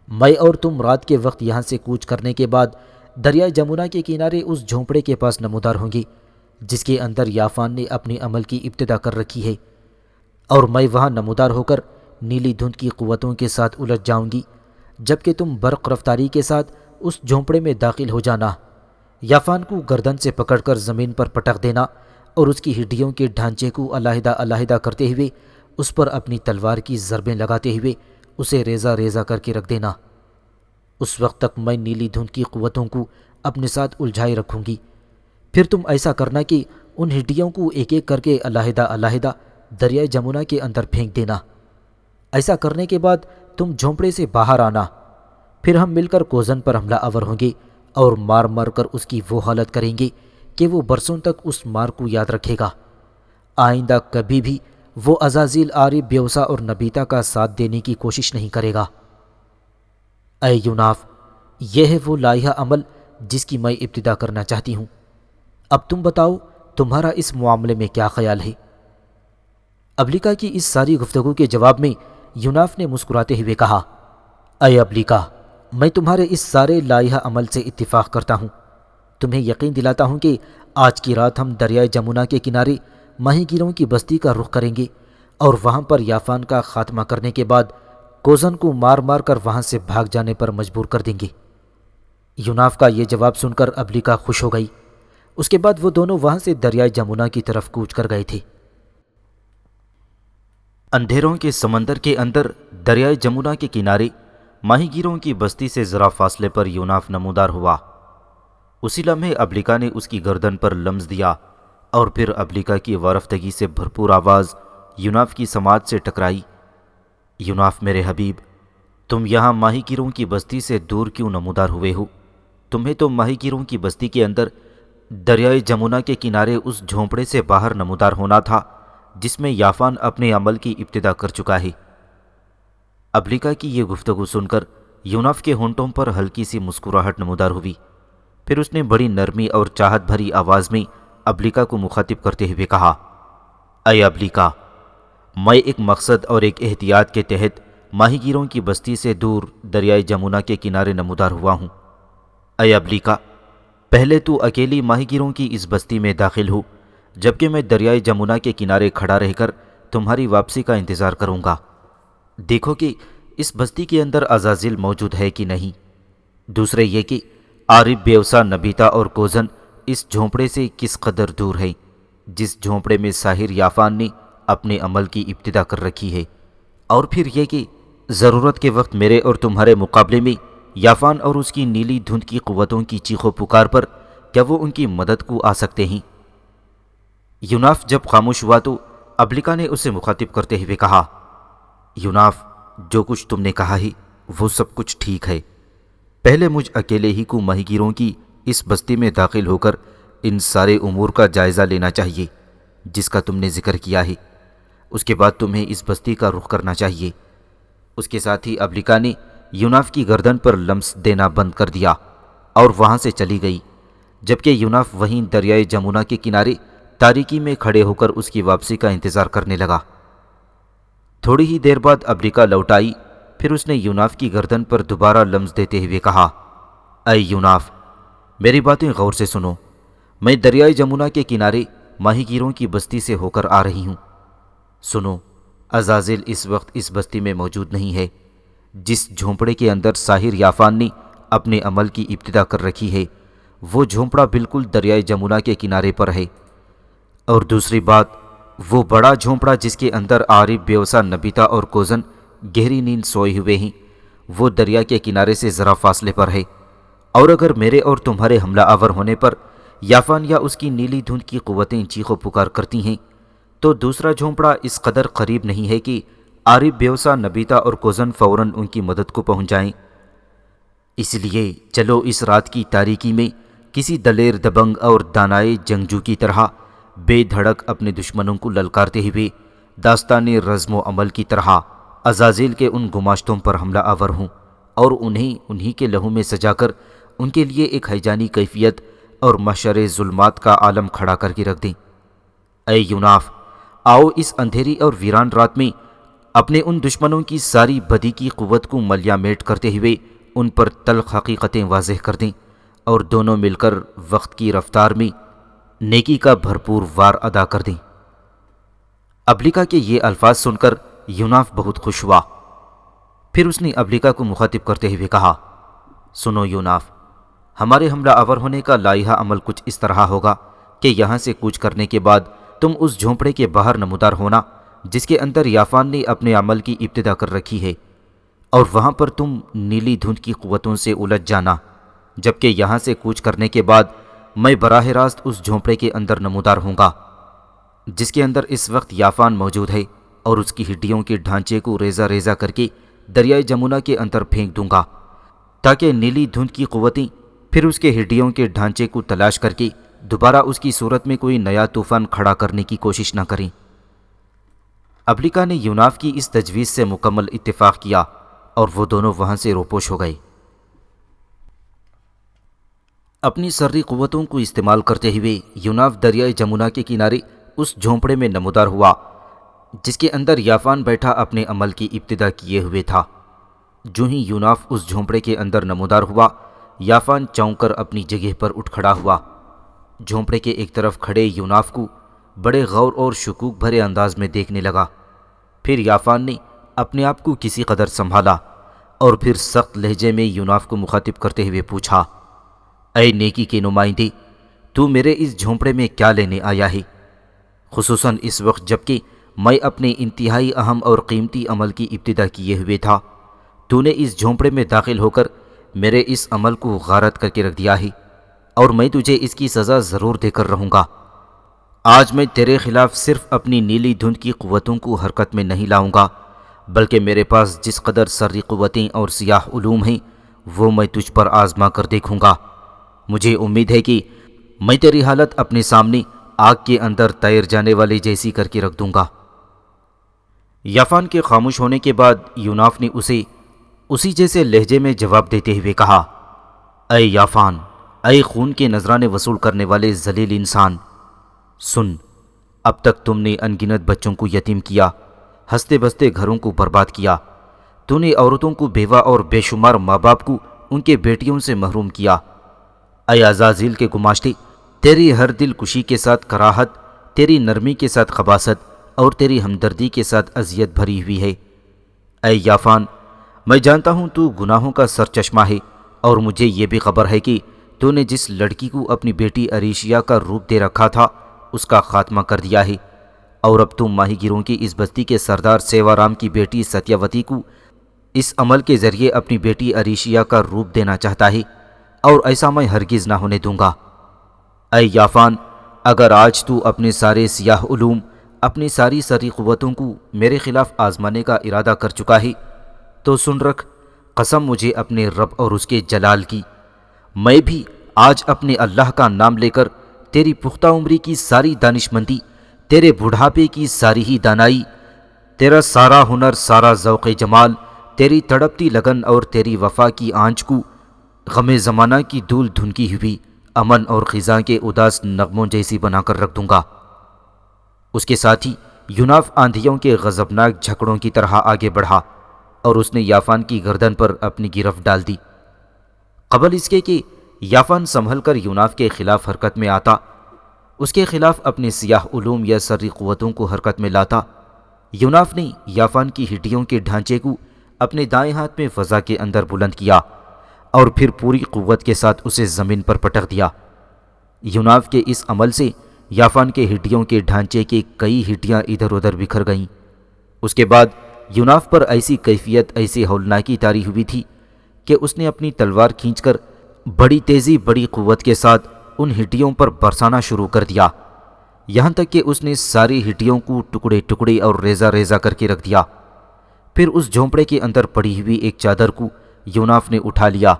S1: میں اور تم رات کے وقت یہاں سے کوچ کرنے کے بعد دریائے جمنا کے کنارے اس جھونپڑے کے پاس نمودار ہوں گے جس کے اندر یافان نے اپنے عمل کی ابتدا کر رکھی ہے، اور میں وہاں نمودار ہو کر نیلی دھند کی قوتوں کے ساتھ الجھ جاؤں گی، جبکہ تم برق رفتاری کے ساتھ اس جھونپڑے میں داخل ہو جانا، یافان کو گردن سے پکڑ کر زمین پر پٹک دینا اور اس کی ہڈیوں کے ڈھانچے کو علیحدہ علیحدہ کرتے ہوئے اس پر اپنی تلوار کی ضربیں لگاتے ہوئے اسے ریزہ ریزہ کر کے رکھ دینا۔ اس وقت تک میں نیلی دھند کی قوتوں کو اپنے ساتھ الجھائے رکھوں گی، پھر تم ایسا کرنا کہ ان ہڈیوں کو ایک ایک کر کے علیحدہ علیحدہ دریائے جمنا کے اندر پھینک دینا۔ ایسا کرنے کے بعد تم جھونپڑے سے باہر آنا، پھر ہم مل کر کوزن پر حملہ آور ہوں گے اور مار مار کر اس کی وہ حالت کریں گے کہ وہ برسوں تک اس مار کو یاد رکھے گا۔ آئندہ کبھی بھی وہ عزازیل عارب بیوسا اور نبیتا کا ساتھ دینے کی کوشش نہیں کرے گا۔ اے یوناف، یہ ہے وہ لائحہ عمل جس کی میں ابتدا کرنا چاہتی ہوں۔ اب تم بتاؤ تمہارا اس معاملے میں کیا خیال ہے؟ ابلیکا کی اس ساری گفتگو کے جواب میں یوناف نے مسکراتے ہوئے کہا، اے ابلیکا، میں تمہارے اس سارے لائحہ عمل سے اتفاق کرتا ہوں۔ تمہیں یقین دلاتا ہوں کہ آج کی رات ہم دریائے جمنا کے کنارے ماہی گیروں کی بستی کا رخ کریں گے اور وہاں پر یافان کا خاتمہ کرنے کے بعد کوزن کو مار مار کر وہاں سے بھاگ جانے پر مجبور کر دیں گے۔ یوناف کا یہ جواب سن کر ابلیکا خوش ہو گئی۔ اس کے بعد وہ دونوں وہاں سے دریائے جمنا کی طرف کوچ کر گئے تھے۔ اندھیروں کے سمندر کے اندر دریائے جمنا کے کنارے ماہی گیروں کی بستی سے ذرا فاصلے پر یوناف نمودار ہوا۔ اسی لمحے ابلیکا نے اس کی گردن پر لمس دیا اور پھر ابلیکا کی وارفتگی سے بھرپور آواز یوناف کی سماعت سے ٹکرائی۔ یوناف میرے حبیب، تم یہاں ماہی گیروں کی بستی سے دور کیوں نمودار ہوئے ہو؟ تمہیں تو ماہی گیروں کی بستی کے اندر دریائے جمنا کے کنارے اس جھونپڑے سے باہر نمودار ہونا تھا جس میں یافان اپنے عمل کی ابتدا کر چکا ہے۔ ابلیکا کی یہ گفتگو سن کر یوناف کے ہونٹوں پر ہلکی سی مسکراہٹ نمودار ہوئی۔ پھر اس نے بڑی نرمی اور چاہت بھری آواز میں ابلیکا کو مخاطب کرتے ہوئے کہا، اے ابلیکا، میں ایک مقصد اور ایک احتیاط کے تحت ماہی گیروں کی بستی سے دور دریائے جمنا کے کنارے نمودار ہوا ہوں۔ اے ابلیکا، پہلے تو اکیلی ماہی گیروں کی اس بستی میں داخل ہو، جبکہ میں دریائے جمنا کے کنارے کھڑا رہ کر تمہاری واپسی کا انتظار کروں گا۔ دیکھو کہ اس بستی کے اندر عزازیل موجود ہے کہ نہیں۔ دوسرے یہ کہ عارب بیوسا، نبیتا اور کوزن اس جھونپڑے سے کس قدر دور ہے جس جھونپڑے میں ساحر یافان نے اپنے عمل کی ابتدا کر رکھی ہے۔ اور پھر یہ کہ ضرورت کے وقت میرے اور تمہارے مقابلے میں یافان اور اس کی نیلی دھند کی قوتوں کی چیخ و پکار پر کیا وہ ان کی مدد کو آ سکتے ہیں؟ یوناف جب خاموش ہوا تو ابلیکا نے اسے مخاطب کرتے ہوئے کہا، یوناف، جو کچھ تم نے کہا ہے وہ سب کچھ ٹھیک ہے۔ پہلے مجھ اکیلے ہی کو ماہی گیروں کی اس بستی میں داخل ہو کر ان سارے امور کا جائزہ لینا چاہیے جس کا تم نے ذکر کیا ہے۔ اس کے بعد تمہیں اس بستی کا رخ کرنا چاہیے۔ اس کے ساتھ ہی ابلیکا نے یوناف کی گردن پر لمس دینا بند کر دیا اور وہاں سے چلی گئی، جبکہ یوناف وہیں دریائے جمنا کے کنارے تاریکی میں کھڑے ہو کر اس کی واپسی کا انتظار کرنے لگا۔ تھوڑی ہی دیر بعد ابلیکا لوٹ آئی۔ پھر اس نے یوناف کی گردن پر دوبارہ لمس دیتے ہوئے کہا، اے یوناف، میری باتیں غور سے سنو۔ میں دریائے جمنا کے کنارے ماہی گیروں کی بستی سے ہو کر آ رہی ہوں۔ سنو، عزازیل اس وقت اس بستی میں موجود نہیں ہے۔ جس جھونپڑے کے اندر ساحر یافان نے اپنے عمل کی ابتدا کر رکھی ہے وہ جھونپڑا بالکل دریائے جمنا کے کنارے پر ہے، اور دوسری بات، وہ بڑا جھونپڑا جس کے اندر عارف، بیوسا، نبیتا اور کوزن گہری نیند سوئے ہوئے ہیں، وہ دریا کے کنارے سے ذرا فاصلے پر ہے، اور اگر میرے اور تمہارے حملہ آور ہونے پر یافان یا اس کی نیلی دھند کی قوتیں چیخ و پکار کرتی ہیں تو دوسرا جھونپڑا اس قدر قریب نہیں ہے کہ عارف، بیوسا، نبیتا اور کوزن فوراً ان کی مدد کو پہنچ جائیں۔ اس لیے چلو اس رات کی تاریکی میں کسی دلیر، دبنگ اور دانائے جنگجو کی طرح بے دھڑک اپنے دشمنوں کو للکارتے ہوئے داستان رزم و عمل کی طرح عزازیل کے ان گماشتوں پر حملہ آور ہوں اور انہی کے لہو میں سجا کر ان کے لیے ایک ہیجانی کیفیت اور محشر ظلمات کا عالم کھڑا کر کے رکھ دیں۔ اے یوناف، آؤ اس اندھیری اور ویران رات میں اپنے ان دشمنوں کی ساری بدی کی قوت کو ملیا میٹ کرتے ہوئے ان پر تلخ حقیقتیں واضح کر دیں اور دونوں مل کر وقت کی رفتار میں نیکی کا بھرپور وار ادا کر دیں۔ ابلیکا کے یہ الفاظ سن کر یوناف بہت خوش ہوا۔ پھر اس نے ابلیکا کو مخاطب کرتے ہوئے کہا، سنو یوناف، ہمارے حملہ آور ہونے کا لائحہ عمل کچھ اس طرح ہوگا کہ یہاں سے کوچ کرنے کے بعد تم اس جھونپڑے کے باہر نمودار ہونا جس کے اندر یافان نے اپنے عمل کی ابتدا کر رکھی ہے، اور وہاں پر تم نیلی دھند کی قوتوں سے الجھ جانا، جبکہ یہاں سے کوچ کرنے کے بعد میں براہ راست اس جھونپڑے کے اندر نمودار ہوں گا جس کے اندر اس وقت یافان موجود ہے، اور اس کی ہڈیوں کے ڈھانچے کو ریزہ ریزہ کر کے دریائے جمنا کے اندر پھینک دوں گا تاکہ نیلی دھند کی قوتیں پھر اس کے ہڈیوں کے ڈھانچے کو تلاش کر کے دوبارہ اس کی صورت میں کوئی نیا طوفان کھڑا کرنے کی کوشش نہ کریں۔ ابلیکا نے یوناف کی اس تجویز سے مکمل اتفاق کیا اور وہ دونوں وہاں سے روپوش ہو گئے۔ اپنی سری قوتوں کو استعمال کرتے ہوئے یوناف دریائے جمنا کے کنارے اس جھونپڑے میں نمودار ہوا جس کے اندر یافان بیٹھا اپنے عمل کی ابتدا کیے ہوئے تھا۔ جو ہی یوناف اس جھونپڑے کے اندر نمودار ہوا، یافان چونک کر اپنی جگہ پر اٹھ کھڑا ہوا۔ جھونپڑے کے ایک طرف کھڑے یوناف کو بڑے غور اور شکوک بھرے انداز میں دیکھنے لگا۔ پھر یافان نے اپنے آپ کو کسی قدر سنبھالا اور پھر سخت لہجے میں یوناف کو مخاطب کرتے ہوئے پوچھا، اے نیکی کے نمائندے، تو میرے اس جھونپڑے میں کیا لینے آیا ہے؟ خصوصاً اس وقت جبکہ میں اپنے انتہائی اہم اور قیمتی عمل کی ابتدا کیے ہوئے تھا، تو نے اس جھونپڑے میں داخل ہو کر میرے اس عمل کو غارت کر کے رکھ دیا ہے، اور میں تجھے اس کی سزا ضرور دے کر رہوں گا۔ آج میں تیرے خلاف صرف اپنی نیلی دھند کی قوتوں کو حرکت میں نہیں لاؤں گا، بلکہ میرے پاس جس قدر سری قوتیں اور سیاہ علوم ہیں وہ میں تجھ پر آزما کر دیکھوں گا۔ مجھے امید ہے کہ میں تیری حالت اپنے سامنے آگ کے اندر تیر جانے والے جیسی کر کے رکھ دوں گا۔ یافان کے خاموش ہونے کے بعد یوناف نے اسے اسی جیسے لہجے میں جواب دیتے ہوئے کہا، اے یافان، اے خون کے نذرانے وصول کرنے والے ذلیل انسان، سن، اب تک تم نے ان گنت بچوں کو یتیم کیا، ہنستے بستے گھروں کو برباد کیا، تو نے عورتوں کو بیوہ اور بے شمار ماں باپ کو ان کے بیٹیوں سے محروم کیا۔ اے عزازیل کے گماشتے، تیری ہر دل کشی کے ساتھ کراہت، تیری نرمی کے ساتھ خباثت اور تیری ہمدردی کے ساتھ اذیت بھری ہوئی ہے۔ اے یافان، میں جانتا ہوں تو گناہوں کا سرچشمہ ہے، اور مجھے یہ بھی خبر ہے کہ تو نے جس لڑکی کو اپنی بیٹی اریشیا کا روپ دے رکھا تھا اس کا خاتمہ کر دیا ہے، اور اب تم ماہی گیروں کی اس بستی کے سردار سیوارام کی بیٹی ستیاوتی کو اس عمل کے ذریعے اپنی بیٹی اریشیا کا روپ دینا چاہتا ہے، اور ایسا میں ہرگز نہ ہونے دوں گا۔ اے یافان، اگر آج تو اپنے سارے سیاہ علوم، اپنی ساری سری قوتوں کو میرے خلاف آزمانے کا ارادہ کر چکا ہے تو سن رکھ، قسم مجھے اپنے رب اور اس کے جلال کی، میں بھی آج اپنے اللہ کا نام لے کر تیری پختہ عمری کی ساری دانشمندی، تیرے بڑھاپے کی ساری ہی دانائی، تیرا سارا ہنر، سارا ذوق جمال، تیری تڑپتی لگن اور تیری وفا کی آنچ کو غم زمانہ کی دھول دھنکی ہوئی امن اور خزاں کے اداس نغموں جیسی بنا کر رکھ دوں گا۔ اس کے ساتھ ہی یوناف آندھیوں کے غضبناک جھکڑوں کی طرح آگے بڑھا اور اس نے یافان کی گردن پر اپنی گرفت ڈال دی۔ قبل اس کے کہ یافان سنبھل کر یوناف کے خلاف حرکت میں آتا، اس کے خلاف اپنے سیاہ علوم یا سری قوتوں کو حرکت میں لاتا، یوناف نے یافان کی ہڈیوں کے ڈھانچے کو اپنے دائیں ہاتھ میں فضا کے اندر بلند کیا اور پھر پوری قوت کے ساتھ اسے زمین پر پٹک دیا۔ یوناف کے اس عمل سے یافان کے ہڈیوں کے ڈھانچے کی کئی ہڈیاں ادھر ادھر بکھر گئیں۔ اس کے بعد یوناف پر ایسی کیفیت، ایسی ہولناکی طاری ہوئی تھی کہ اس نے اپنی تلوار کھینچ کر بڑی تیزی، بڑی قوت کے ساتھ ان ہڈیوں پر برسانا شروع کر دیا، یہاں تک کہ اس نے ساری ہڈیوں کو ٹکڑے ٹکڑے اور ریزہ ریزہ کر کے رکھ دیا۔ پھر اس جھونپڑے کے اندر پڑی ہوئی ایک چادر کو یوناف نے اٹھا لیا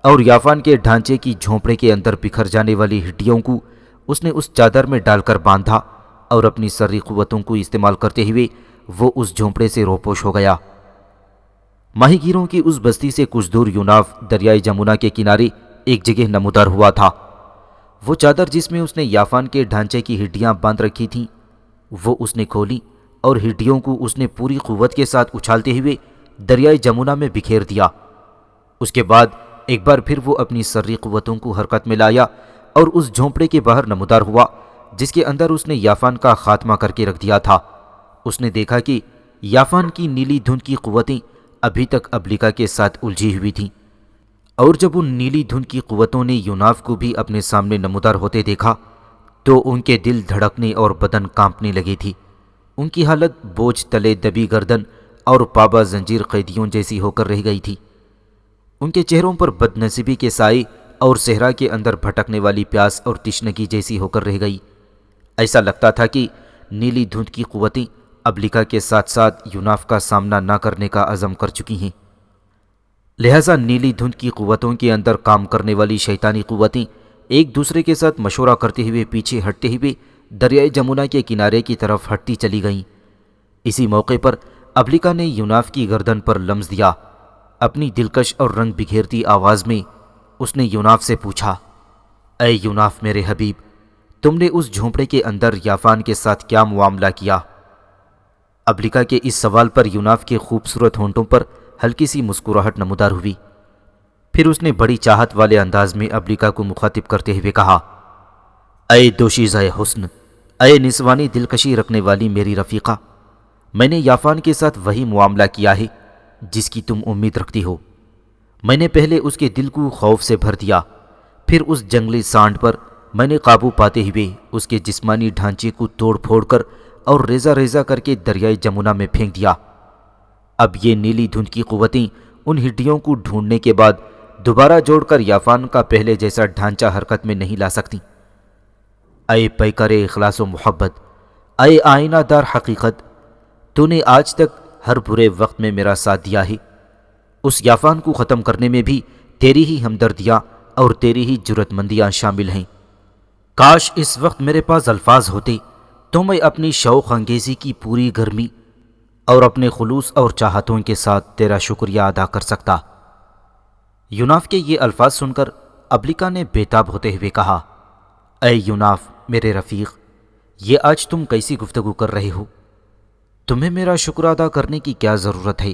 S1: اور یافان کے ڈھانچے کی جھونپڑے کے اندر بکھر جانے والی ہڈیوں کو اس نے اس چادر میں ڈال کر باندھا اور اپنی سری قوتوں کو استعمال کرتے ہوئے وہ اس جھونپڑے سے روپوش ہو گیا۔ ماہی گیروں کی اس بستی سے کچھ دور یوناف دریائے جمنا کے کنارے ایک جگہ نمودار ہوا تھا۔ وہ چادر جس میں اس نے یافان کے ڈھانچے کی ہڈیاں باندھ رکھی تھیں وہ اس نے کھولی اور ہڈیوں کو اس نے پوری قوت کے ساتھ اچھالتے ہوئے دریائے جمنا میں بکھیر دیا۔ اس کے بعد ایک بار پھر وہ اپنی سری قوتوں کو حرکت میں لایا اور اس جھونپڑے کے باہر نمودار ہوا جس کے اندر اس نے یافان کا خاتمہ کر کے رکھ دیا تھا۔ اس نے دیکھا کہ یافان کی نیلی دھند کی قوتیں ابھی تک ابلیکا کے ساتھ الجھی ہوئی تھیں، اور جب ان نیلی دھند کی قوتوں نے یوناف کو بھی اپنے سامنے نمودار ہوتے دیکھا تو ان کے دل دھڑکنے اور بدن کانپنے لگی تھی۔ ان کی حالت بوجھ تلے دبی گردن اور پابا زنجیر قیدیوں جیسی ہو کر رہ گئی تھی۔ ان کے چہروں پر بد نصیبی کے سائے اور صحرا کے اندر بھٹکنے والی پیاس اور تشنگی جیسی ہو کر رہ گئی۔ ایسا لگتا تھا کہ نیلی دھند کی قوتیں ابلیکا کے ساتھ ساتھ یوناف کا سامنا نہ کرنے کا عزم کر چکی ہیں، لہذا نیلی دھند کی قوتوں کے اندر کام کرنے والی شیطانی قوتیں ایک دوسرے کے ساتھ مشورہ کرتے ہوئے پیچھے ہٹتے ہوئے دریائے جمنا کے کنارے کی طرف ہٹتی چلی گئیں۔ اسی موقع پر ابلیکا نے یوناف کی گردن پر لمس دیا۔ اپنی دلکش اور رنگ بکھیرتی آواز میں اس نے یوناف سے پوچھا، اے یوناف میرے حبیب، تم نے اس جھونپڑے کے اندر یافان کے ساتھ کیا معاملہ کیا؟ ابلیکا کے اس سوال پر یوناف کے خوبصورت ہونٹوں پر ہلکی سی مسکراہٹ نمودار ہوئی۔ پھر اس نے بڑی چاہت والے انداز میں ابلیکا کو مخاطب کرتے ہوئے کہا، اے دوشیزہ حسن، اے نسوانی دلکشی رکھنے والی میری رفیقہ، میں نے یافان کے ساتھ وہی معاملہ کیا ہے جس کی تم امید رکھتی ہو۔ میں نے پہلے اس کے دل کو خوف سے بھر دیا، پھر اس جنگلی سانڈ پر میں نے قابو پاتے ہوئے اس کے جسمانی ڈھانچے کو توڑ پھوڑ کر اور ریزہ ریزہ کر کے دریائے جمنا میں پھینک دیا۔ اب یہ نیلی دھند کی قوتیں ان ہڈیوں کو ڈھونڈنے کے بعد دوبارہ جوڑ کر یافان کا پہلے جیسا ڈھانچہ حرکت میں نہیں لا سکتی۔ اے پیکر اخلاص و محبت، اے آئینہ دار حقیقت، تو نے آج تک ہر برے وقت میں میرا ساتھ دیا ہے۔ اس یافان کو ختم کرنے میں بھی تیری ہی ہمدردیاں اور تیری ہی جرأت مندیاں شامل ہیں۔ کاش اس وقت میرے پاس الفاظ ہوتے تو میں اپنی شوق انگیزی کی پوری گرمی اور اپنے خلوص اور چاہتوں کے ساتھ تیرا شکریہ ادا کر سکتا۔ یوناف کے یہ الفاظ سن کر ابلیکا نے بےتاب ہوتے ہوئے کہا، اے یوناف میرے رفیق، یہ آج تم کیسی گفتگو کر رہے ہو؟ تمہیں میرا شکر ادا کرنے کی کیا ضرورت ہے؟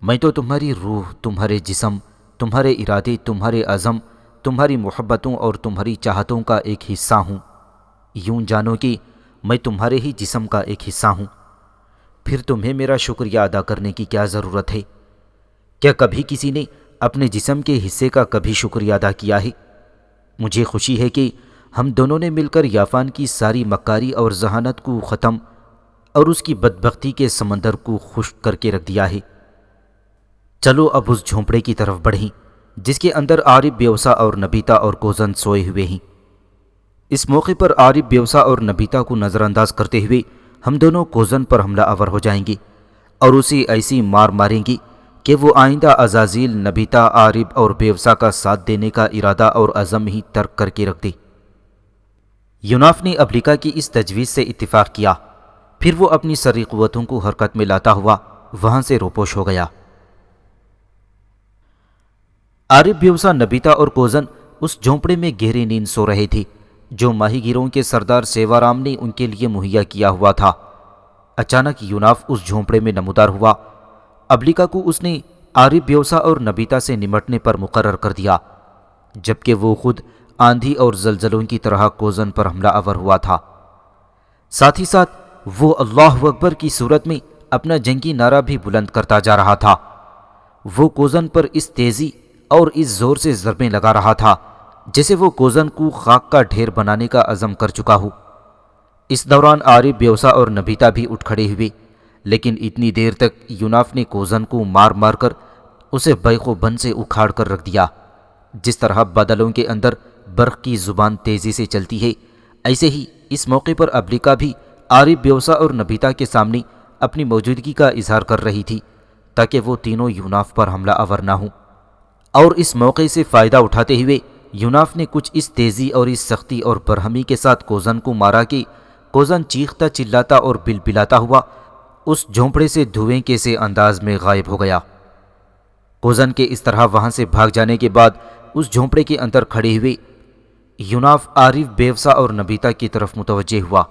S1: میں تو تمہاری روح، تمہارے جسم، تمہارے ارادے، تمہارے عزم، تمہاری محبتوں اور تمہاری چاہتوں کا ایک حصہ ہوں۔ یوں جانو کہ میں تمہارے ہی جسم کا ایک حصہ ہوں، پھر تمہیں میرا شکریہ ادا کرنے کی کیا ضرورت ہے؟ کیا کبھی کسی نے اپنے جسم کے حصے کا کبھی شکریہ ادا کیا ہے؟ مجھے خوشی ہے کہ ہم دونوں نے مل کر یافان کی ساری مکاری اور ذہانت کو ختم اور اس کی بدبختی کے سمندر کو خشک کر کے رکھ دیا ہے۔ چلو اب اس جھونپڑے کی طرف بڑھیں جس کے اندر عارف بیوسا اور نبیتا اور کوزن سوئے ہوئے ہیں۔ اس موقع پر عارف بیوسا اور نبیتا کو نظر انداز کرتے ہوئے ہم دونوں کوزن پر حملہ آور ہو جائیں گے اور اسے ایسی مار ماریں گے کہ وہ آئندہ عزازیل نبیتا، عارف اور بیوسا کا ساتھ دینے کا ارادہ اور عزم ہی ترک کر کے رکھ دے۔ یوناف نے ابلیکا کی اس تجویز سے اتفاق کیا، پھر وہ اپنی سری قوتوں کو حرکت میں لاتا ہوا وہاں سے روپوش ہو گیا۔ عارف، بیوسا، نبیتا اور کوزن اس جھونپڑے میں گہری نیند سو رہے تھے جو ماہی گیروں کے سردار سیوارام نے ان کے لیے مہیا کیا ہوا تھا۔ اچانک یوناف اس جھونپڑے میں نمودار ہوا۔ ابلیکا کو اس نے عارف، بیوسا اور نبیتا سے نمٹنے پر مقرر کر دیا، جبکہ وہ خود آندھی اور زلزلوں کی طرح کوزن پر حملہ آور ہوا تھا۔ ساتھ ہی ساتھ وہ اللہ اکبر کی صورت میں اپنا جنگی نعرہ بھی بلند کرتا جا رہا تھا۔ وہ کوزن پر اس تیزی اور اس زور سے ضربیں لگا رہا تھا جیسے وہ کوزن کو خاک کا ڈھیر بنانے کا عزم کر چکا ہو۔ اس دوران عارف، بیوسا اور نبیتا بھی اٹھ کھڑے ہوئے، لیکن اتنی دیر تک یوناف نے کوزن کو مار مار کر اسے بیخ و بن سے اکھاڑ کر رکھ دیا۔ جس طرح بادلوں کے اندر برق کی زبان تیزی سے چلتی ہے، ایسے ہی اس موقع پر ابلیکا بھی عارف، بیوسا اور نبیتا کے سامنے اپنی موجودگی کا اظہار کر رہی تھی تاکہ وہ تینوں یوناف پر حملہ آور نہ ہوں، اور اس موقع سے فائدہ اٹھاتے ہوئے یوناف نے کچھ اس تیزی اور اس سختی اور برہمی کے ساتھ کوزن کو مارا کہ کوزن چیختا چلاتا اور بلبلاتا ہوا اس جھونپڑے سے دھوئیں کے سے انداز میں غائب ہو گیا۔ کوزن کے اس طرح وہاں سے بھاگ جانے کے بعد اس جھونپڑے کے اندر کھڑے ہوئے یوناف عارف، بیوسا اور نبیتا کی طرف متوجہ ہوا۔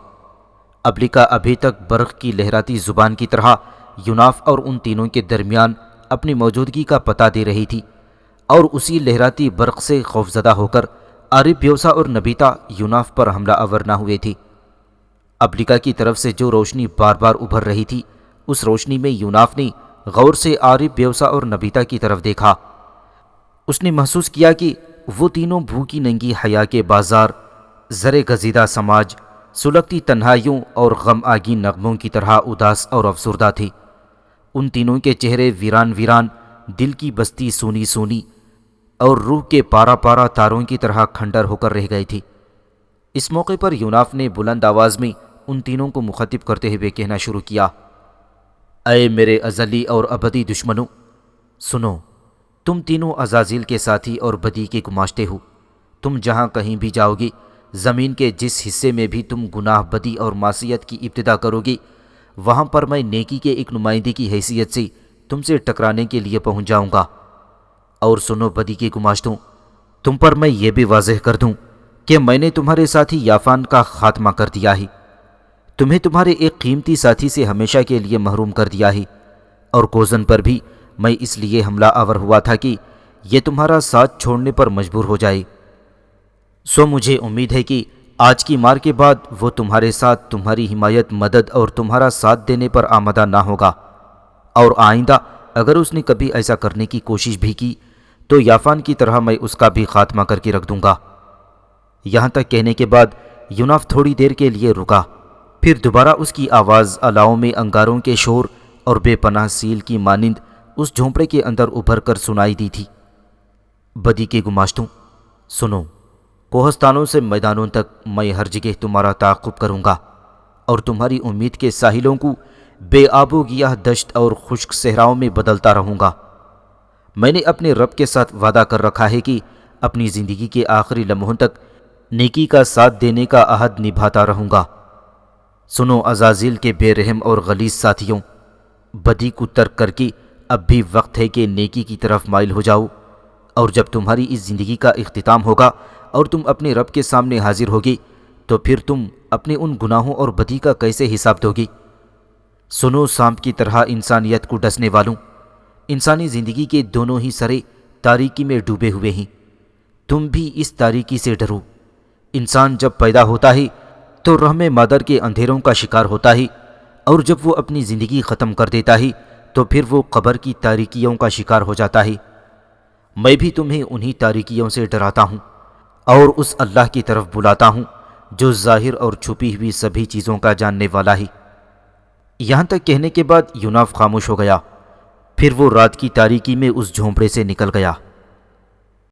S1: ابلیکا ابھی تک برق کی لہراتی زبان کی طرح یوناف اور ان تینوں کے درمیان اپنی موجودگی کا پتہ دے رہی تھی، اور اسی لہراتی برق سے خوفزدہ ہو کر عارف، بیوسا اور نبیتا یوناف پر حملہ آور نہ ہوئے تھے۔ ابلیکا کی طرف سے جو روشنی بار بار ابھر رہی تھی، اس روشنی میں یوناف نے غور سے عارف، بیوسا اور نبیتا کی طرف دیکھا۔ اس نے محسوس کیا کہ وہ تینوں بھوکی ننگی حیا کے بازار، زر گزیدہ سماج، سلگتی تنہائیوں اور غم آگین نغموں کی طرح اداس اور افسردہ تھے۔ ان تینوں کے چہرے ویران ویران، دل کی بستی سونی سونی اور روح کے پارا پارا تاروں کی طرح کھنڈر ہو کر رہ گئے تھے۔ اس موقع پر یوناف نے بلند آواز میں ان تینوں کو مخاطب کرتے ہوئے کہنا شروع کیا، اے میرے ازلی اور ابدی دشمنوں، سنو، تم تینوں عزازیل کے ساتھی اور بدی کے گماشتے ہو۔ تم جہاں کہیں بھی جاؤ گے، زمین کے جس حصے میں بھی تم گناہ، بدی اور معصیت کی ابتدا کرو گے، وہاں پر میں نیکی کے ایک نمائندے کی حیثیت سے تم سے ٹکرانے کے لیے پہنچ جاؤں گا۔ اور سنو بدی کے گماشتوں، تم پر میں یہ بھی واضح کر دوں کہ میں نے تمہارے ساتھی یافان کا خاتمہ کر دیا ہے، تمہیں تمہارے ایک قیمتی ساتھی سے ہمیشہ کے لیے محروم کر دیا ہے، اور کوزن پر بھی میں اس لیے حملہ آور ہوا تھا کہ یہ تمہارا ساتھ چھوڑنے پر مجبور ہو جائے۔ سو مجھے امید ہے کہ آج کی مار کے بعد وہ تمہارے ساتھ تمہاری حمایت، مدد اور تمہارا ساتھ دینے پر آمادہ نہ ہوگا، اور آئندہ اگر اس نے کبھی ایسا کرنے کی کوشش بھی کی تو یافان کی طرح میں اس کا بھی خاتمہ کر کے رکھ دوں گا۔ یہاں تک کہنے کے بعد یوناف تھوڑی دیر کے لیے رکا، پھر دوبارہ اس کی آواز الاؤں میں انگاروں کے شور اور بے پناہ سیل کی مانند اس جھونپڑے کے اندر ابھر کر سنائی دی تھی، بدی کے گماشتوں، سنو، کوہستانوں سے میدانوں تک میں ہر جگہ تمہارا تعاقب کروں گا، اور تمہاری امید کے ساحلوں کو بے آب و گیاہ دشت اور خشک صحراؤں میں بدلتا رہوں گا۔ میں نے اپنے رب کے ساتھ وعدہ کر رکھا ہے کہ اپنی زندگی کے آخری لمحوں تک نیکی کا ساتھ دینے کا عہد نبھاتا رہوں گا۔ سنو عزازیل کے بے رحم اور غلیظ ساتھیوں، بدی کو ترک کر کے اب بھی وقت ہے کہ نیکی کی طرف مائل ہو جاؤ، اور جب تمہاری اس زندگی کا اختتام ہوگا اور تم اپنے رب کے سامنے حاضر ہوگے تو پھر تم اپنے ان گناہوں اور بدی کا کیسے حساب دو گے؟ سنو سانپ کی طرح انسانیت کو ڈسنے والوں، انسانی زندگی کے دونوں ہی سرے تاریکی میں ڈوبے ہوئے ہیں، تم بھی اس تاریکی سے ڈرو۔ انسان جب پیدا ہوتا ہے تو رحم مادر کے اندھیروں کا شکار ہوتا ہے، اور جب وہ اپنی زندگی ختم کر دیتا ہے تو پھر وہ قبر کی تاریکیوں کا شکار ہو جاتا ہے۔ میں بھی تمہیں انہی تاریکیوں سے ڈراتا ہوں اور اس اللہ کی طرف بلاتا ہوں جو ظاہر اور چھپی ہوئی سبھی چیزوں کا جاننے والا ہے۔ یہاں تک کہنے کے بعد یوناف خاموش ہو گیا، پھر وہ رات کی تاریکی میں اس جھونپڑے سے نکل گیا۔